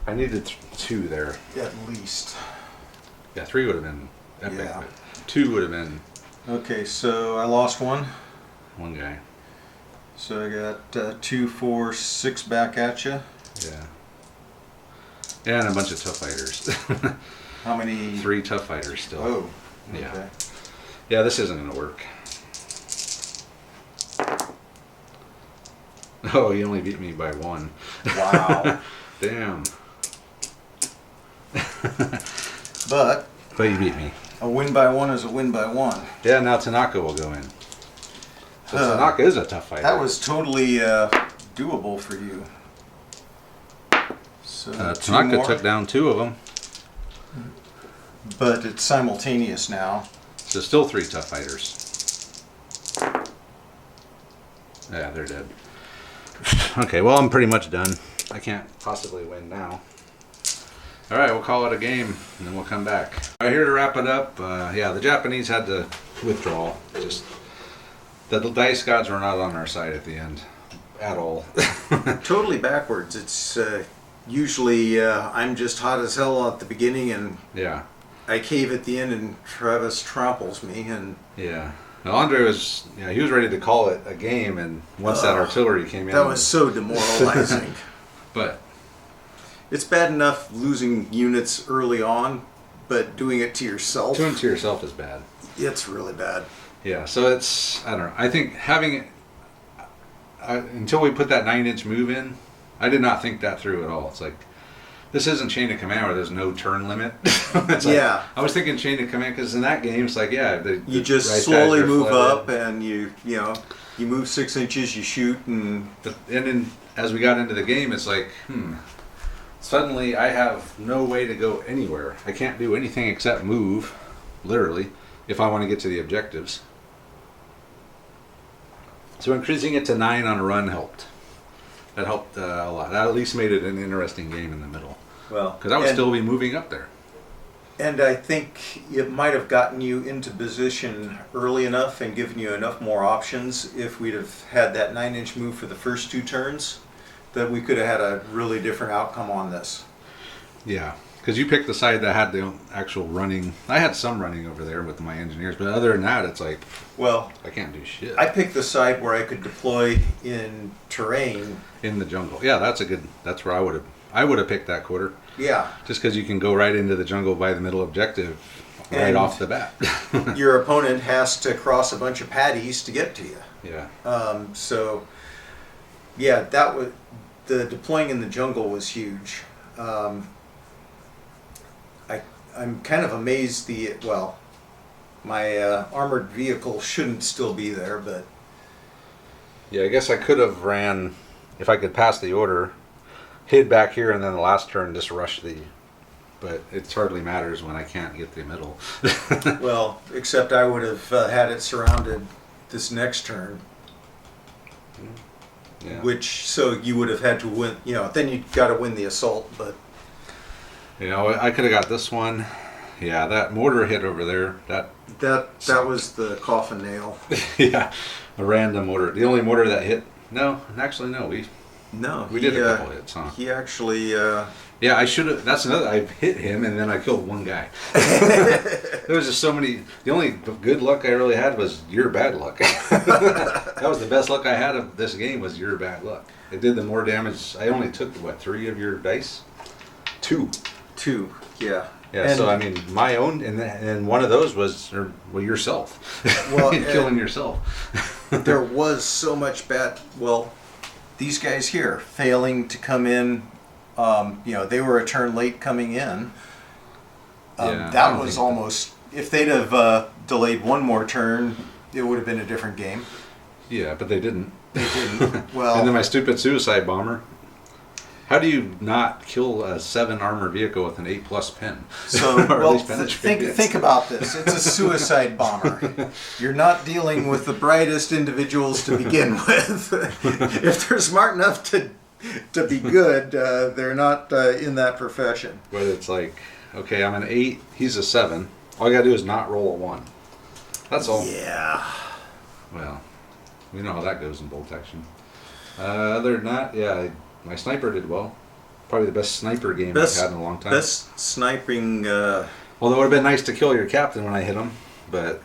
I needed 2 there. At least. Yeah, 3 would have been epic. Yeah. But 2 would have been. Okay, so I lost 1. 1 guy. So I got 2, 4, 6 back at you. Yeah. Yeah, and a bunch of tough fighters. How many? 3 tough fighters still. Oh. Yeah. Okay. Yeah, this isn't going to work. Oh, he only beat me by 1. Wow. Damn. But you beat me. a win by 1 is a win by 1. Yeah, now Tanaka will go in. So Tanaka is a tough fighter. That was totally doable for you. So Tanaka took down 2 of them. But it's simultaneous now. So still 3 tough fighters. Yeah, they're dead. Okay, well, I'm pretty much done. I can't possibly win now. All right, we'll call it a game, and then we'll come back. All right, here to wrap it up. Yeah, the Japanese had to withdraw. Just the dice gods were not on our side at the end at all. Totally backwards. It's usually I'm just hot as hell at the beginning, and Yeah, I cave at the end, and Travis tramples me. And yeah. Now, Andre was, he was ready to call it a game, and once that artillery came in, that was so demoralizing. But It's bad enough losing units early on, but doing it to yourself, doing it to yourself is bad. it's really bad. Yeah, so it's, I don't know. I think having it, until we put that 9-inch move in, I did not think that through at all. It's like, this isn't Chain of Command where there's no turn limit. It's like, Yeah. I was thinking Chain of Command because in that game, it's like, yeah. You just right slowly guys are move flooded. up, and you move 6 inches, you shoot, and And then as we got into the game, it's like, suddenly I have no way to go anywhere. I can't do anything except move, literally, if I want to get to the objectives. So increasing it to 9 on a run helped. That helped a lot. That at least made it an interesting game in the middle. well, Because I would still be moving up there. And I think it might have gotten you into position early enough and given you enough more options if we'd have had that 9-inch move for the first 2 turns, that we could have had a really different outcome on this. Yeah. Because you picked the side that had the actual running. I had some running over there with my engineers, but other than that, it's like, Well, I can't do shit. I picked the side where I could deploy in terrain. In the jungle. Yeah, that's where I would have picked that quarter. Yeah. Just because you can go right into the jungle by the middle objective right And off the bat. Your opponent has to cross a bunch of paddies to get to you. Yeah. So, yeah, that was the deploying in the jungle was huge. I'm kind of amazed my armored vehicle shouldn't still be there, but Yeah, I guess I could have ran, if I could pass the order, hid back here and then the last turn just rush but it hardly matters when I can't get the middle. well, except I would have had it surrounded this next turn. Yeah. So you would have had to win, then you got to win the assault, but I could have got this one. Yeah, that mortar hit over there. that was the coffin nail. Yeah, a random mortar. The only mortar that hit. No, actually no. We did a couple hits, huh? He actually. Yeah, I should have. That's another. I hit him and then I killed one guy. There was just so many. The only good luck I really had was your bad luck. That was the best luck I had of this game. Was your bad luck. It did the more damage. I only took 3 of your dice. 2. 2. Yeah. Yeah. So I mean, my own, and one of those was yourself. Well, killing yourself. There was so much bad. Well, these guys here failing to come in. They were a turn late coming in. Yeah, that was almost. If they'd have delayed one more turn, it would have been a different game. Yeah, but they didn't. They didn't. Well, And then my stupid suicide bomber. How do you not kill a 7 armor vehicle with an 8+ pin? so Or at well, least penetrate it? think about this. It's a suicide bomber. You're not dealing with the brightest individuals to begin with. If they're smart enough to be good, they're not in that profession. But it's like, okay, I'm an 8, he's a 7. All you gotta do is not roll a 1. That's all. Yeah. Well, we know how that goes in bolt action. Other than that, yeah, my sniper did well. Probably the best sniper game I've had in a long time. Best sniping. Although it would have been nice to kill your captain when I hit him, but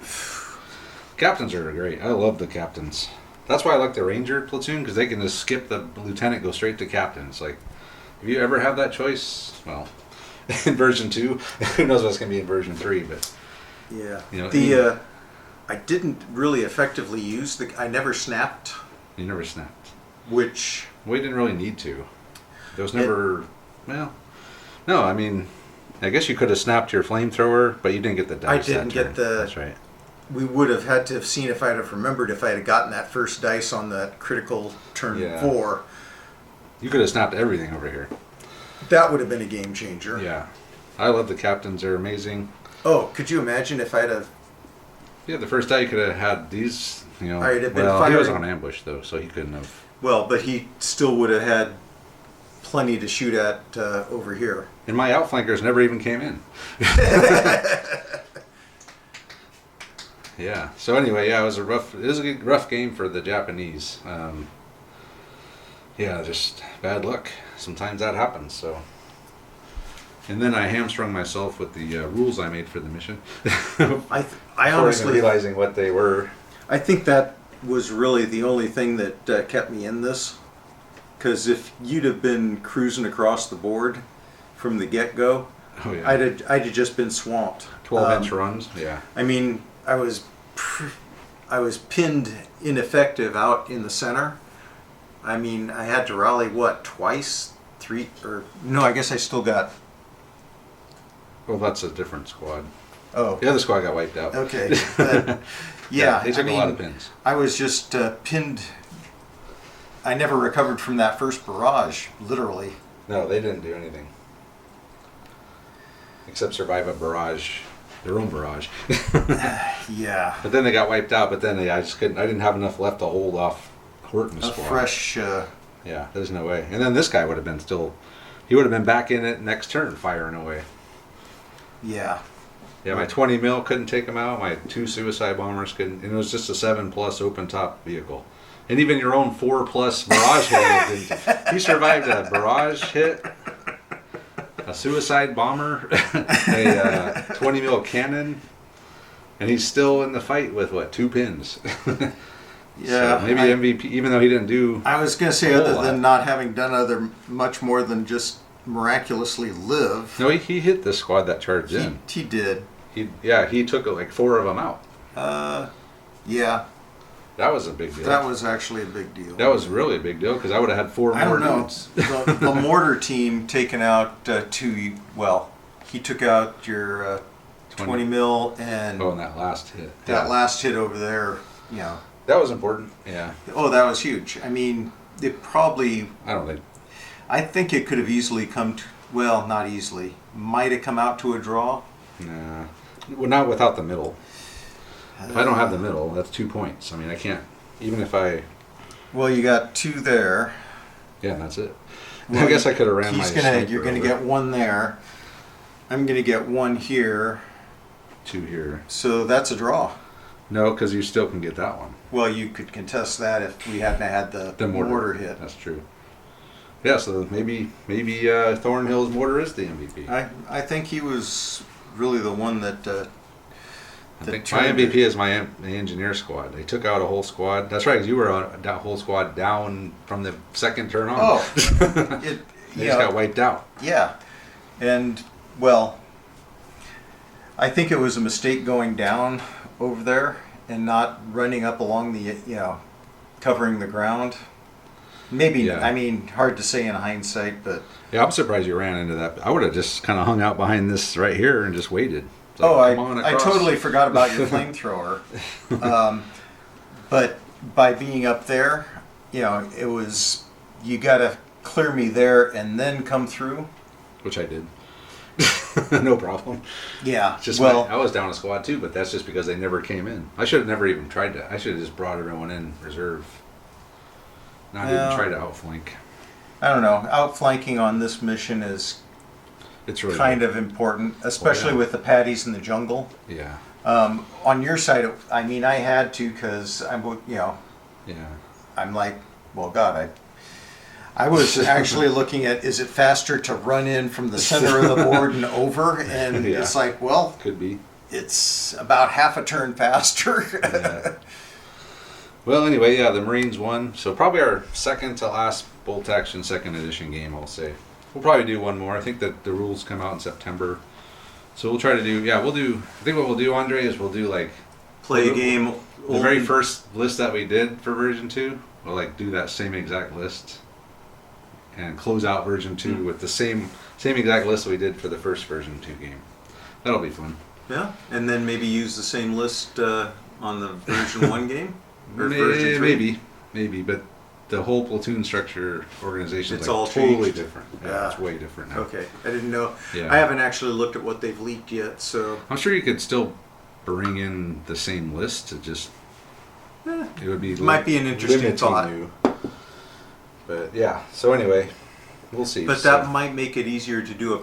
captains are great. I love the captains. That's why I like the ranger platoon, because they can just skip the lieutenant, go straight to captain. It's like, if you ever have that choice, well, in version 2, who knows what's going to be in version 3, but Yeah. you know, I didn't really effectively use I never snapped, you never snapped. which We didn't really need to. There was never, well, no, I mean, I guess you could have snapped your flamethrower, but you didn't get the dice. I didn't that get turn. the- That's right. we would have had to have seen if I'd have remembered if I had gotten that first dice on that critical turn Yeah. 4. You could have snapped everything over here. That would have been a game changer. Yeah. I love the captains. They're amazing. Oh, could you imagine if I'd have... Yeah, the first day you could have had these, you know. I'd have been well, he was firing- on ambush, though, so he couldn't have. Well, but he still would have had plenty to shoot at over here. And my outflankers never even came in. Yeah. So anyway, yeah, it was a rough game for the Japanese. Yeah, just bad luck. Sometimes that happens. So. And then I hamstrung myself with the rules I made for the mission. I Before even honestly... realizing what they were. I think that was really the only thing that kept me in this. Because if you'd have been cruising across the board from the get-go, Oh yeah. I'd have just been swamped. 12-inch runs. Yeah. I mean, I was pinned ineffective out in the center. I mean, I had to rally twice, 3, or no? I guess I still got. Well, that's a different squad. Oh, The other squad got wiped out. okay. But, yeah, they took I a lot mean, of pins. I was just pinned. I never recovered from that first barrage, literally. No, they didn't do anything. Except survive a barrage, their own barrage. Yeah. But then they got wiped out, but then I just couldn't, I didn't have enough left to hold off Horton's A squad. fresh. Yeah, there's no way. And then this guy would have been he would have been back in it next turn firing away. Yeah. Yeah, my 20 mil couldn't take him out. My 2 suicide bombers couldn't. And it was just a 7+ open top vehicle. And even your own 4+ barrage hit didn't. He survived a barrage hit, a suicide bomber, a 20 mil cannon, and he's still in the fight with 2 pins. Yeah. So maybe MVP, even though he didn't do. I was gonna say, a whole other lot. than not having done much more than just miraculously live. No, he hit the squad that charged in. He did. He took like 4 of them out. Yeah, That was a big deal. that was actually a big deal. That was really a big deal because I would have had 4 I more don't know. dudes. The mortar team taken out 2. Well, he took out your 20 mil and Oh, and that last hit. that Yeah. last hit over there. You know. That was important. Yeah. Oh, that was huge. I mean, it probably. I don't think. I think it could have easily come to. Well, not easily. Might have come out to a draw. Nah. Well, not without the middle. If I don't have the middle, that's 2 points. I mean, I can't. Even if I. Well, you got 2 there. Yeah, that's it. Well, I guess I could have ran my. You're gonna get 1 there. I'm gonna get 1 here. 2 here. So that's a draw. No, because you still can get that one. Well, you could contest that if we hadn't had the mortar hit. That's true. Yeah, so maybe Thornhill's mortar is the MVP. I think he was really the one that. I think my MVP is my engineer squad. They took out a whole squad. That's right, 'cause you were on that whole squad down from the second turn on. Oh, They just got wiped out. Yeah, and well, I think it was a mistake going down over there and not running up along the covering the ground. Maybe Yeah. I mean hard to say in hindsight, but Yeah, I'm surprised you ran into that. I would have just kind of hung out behind this right here and just waited. It's like, Oh, come on I across. totally forgot about your flamethrower. But by being up there, it was, you got to clear me there and then come through. Which I did. No problem. Yeah. Just well, I was down a squad too, but that's just because they never came in. I should have never even tried to. I should have just brought everyone in reserve. Not even try to outflank. I don't know. Outflanking on this mission is It's really kind of important, especially with the patties in the jungle. Yeah. On your side, I had to because Yeah. I'm like, well, God, I was actually looking at, is it faster to run in from the center of the board and over? And Yeah. it's like, well, Could be. it's about half a turn faster. Yeah. Well, anyway, yeah, the Marines won. So probably our second to last Bolt Action second edition game, I'll say. We'll probably do one more. I think that the rules come out in September. So we'll try to do, I think what we'll do, Andre, is we'll do like... Play a game. The very first list that we did for version 2, we'll like do that same exact list and close out version 2 with the same exact list that we did for the first version 2 game. That'll be fun. Yeah, and then maybe use the same list on the version 1 game? Or version 3? Maybe, but the whole platoon structure organization It's is like all totally changed. different. Yeah, Yeah. it's way different now. Okay, I didn't know. Yeah. I haven't actually looked at what they've leaked yet, so... I'm sure you could still bring in the same list to just... It would be might be an interesting limiting thought. you. But yeah, so anyway, we'll see. But So- that might make it easier to do a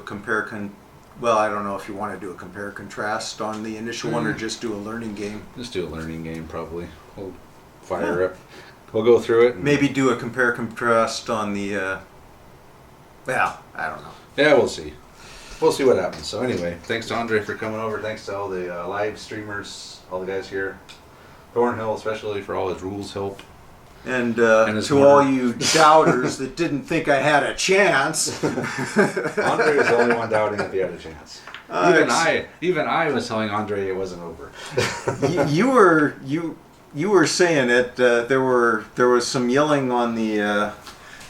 well, I don't know if you want to do a compare contrast on the initial one or just do a learning game. Just do a learning game, probably. We'll fire up. We'll go through it. And, Maybe do a compare contrast on the. Well, I don't know. yeah, we'll see. We'll see what happens. So anyway, thanks to Andre for coming over. Thanks to all the live streamers, all the guys here. Thornhill, especially, for all his rules help. And his to all mortar. you doubters that didn't think I had a chance. Andre was the only one doubting if he had a chance. Even I was telling Andre it wasn't over. you were saying it. There was some yelling on the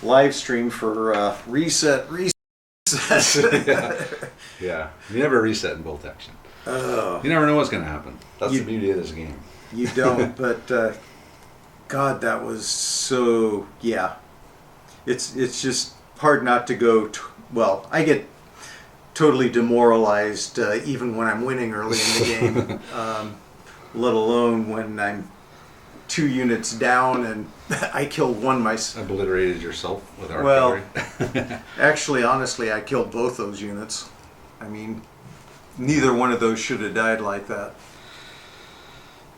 live stream for reset. Yeah. You never reset in Bolt Action. Oh. You never know what's going to happen. That's the beauty of this game. You don't, but God, that was so, yeah. It's just hard not to go, well, I get totally demoralized even when I'm winning early in the game, let alone when I'm 2 units down and I killed one myself. Obliterated yourself with artillery. Well, actually, honestly, I killed both those units. I mean, neither one of those should have died like that.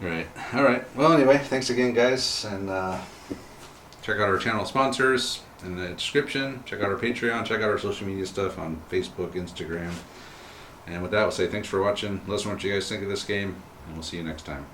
Right. All right. Well, anyway, thanks again, guys, and check out our channel sponsors in the description. Check out our Patreon. Check out our social media stuff on Facebook, Instagram. And with that, we'll say thanks for watching. Let us know what you guys think of this game, and we'll see you next time.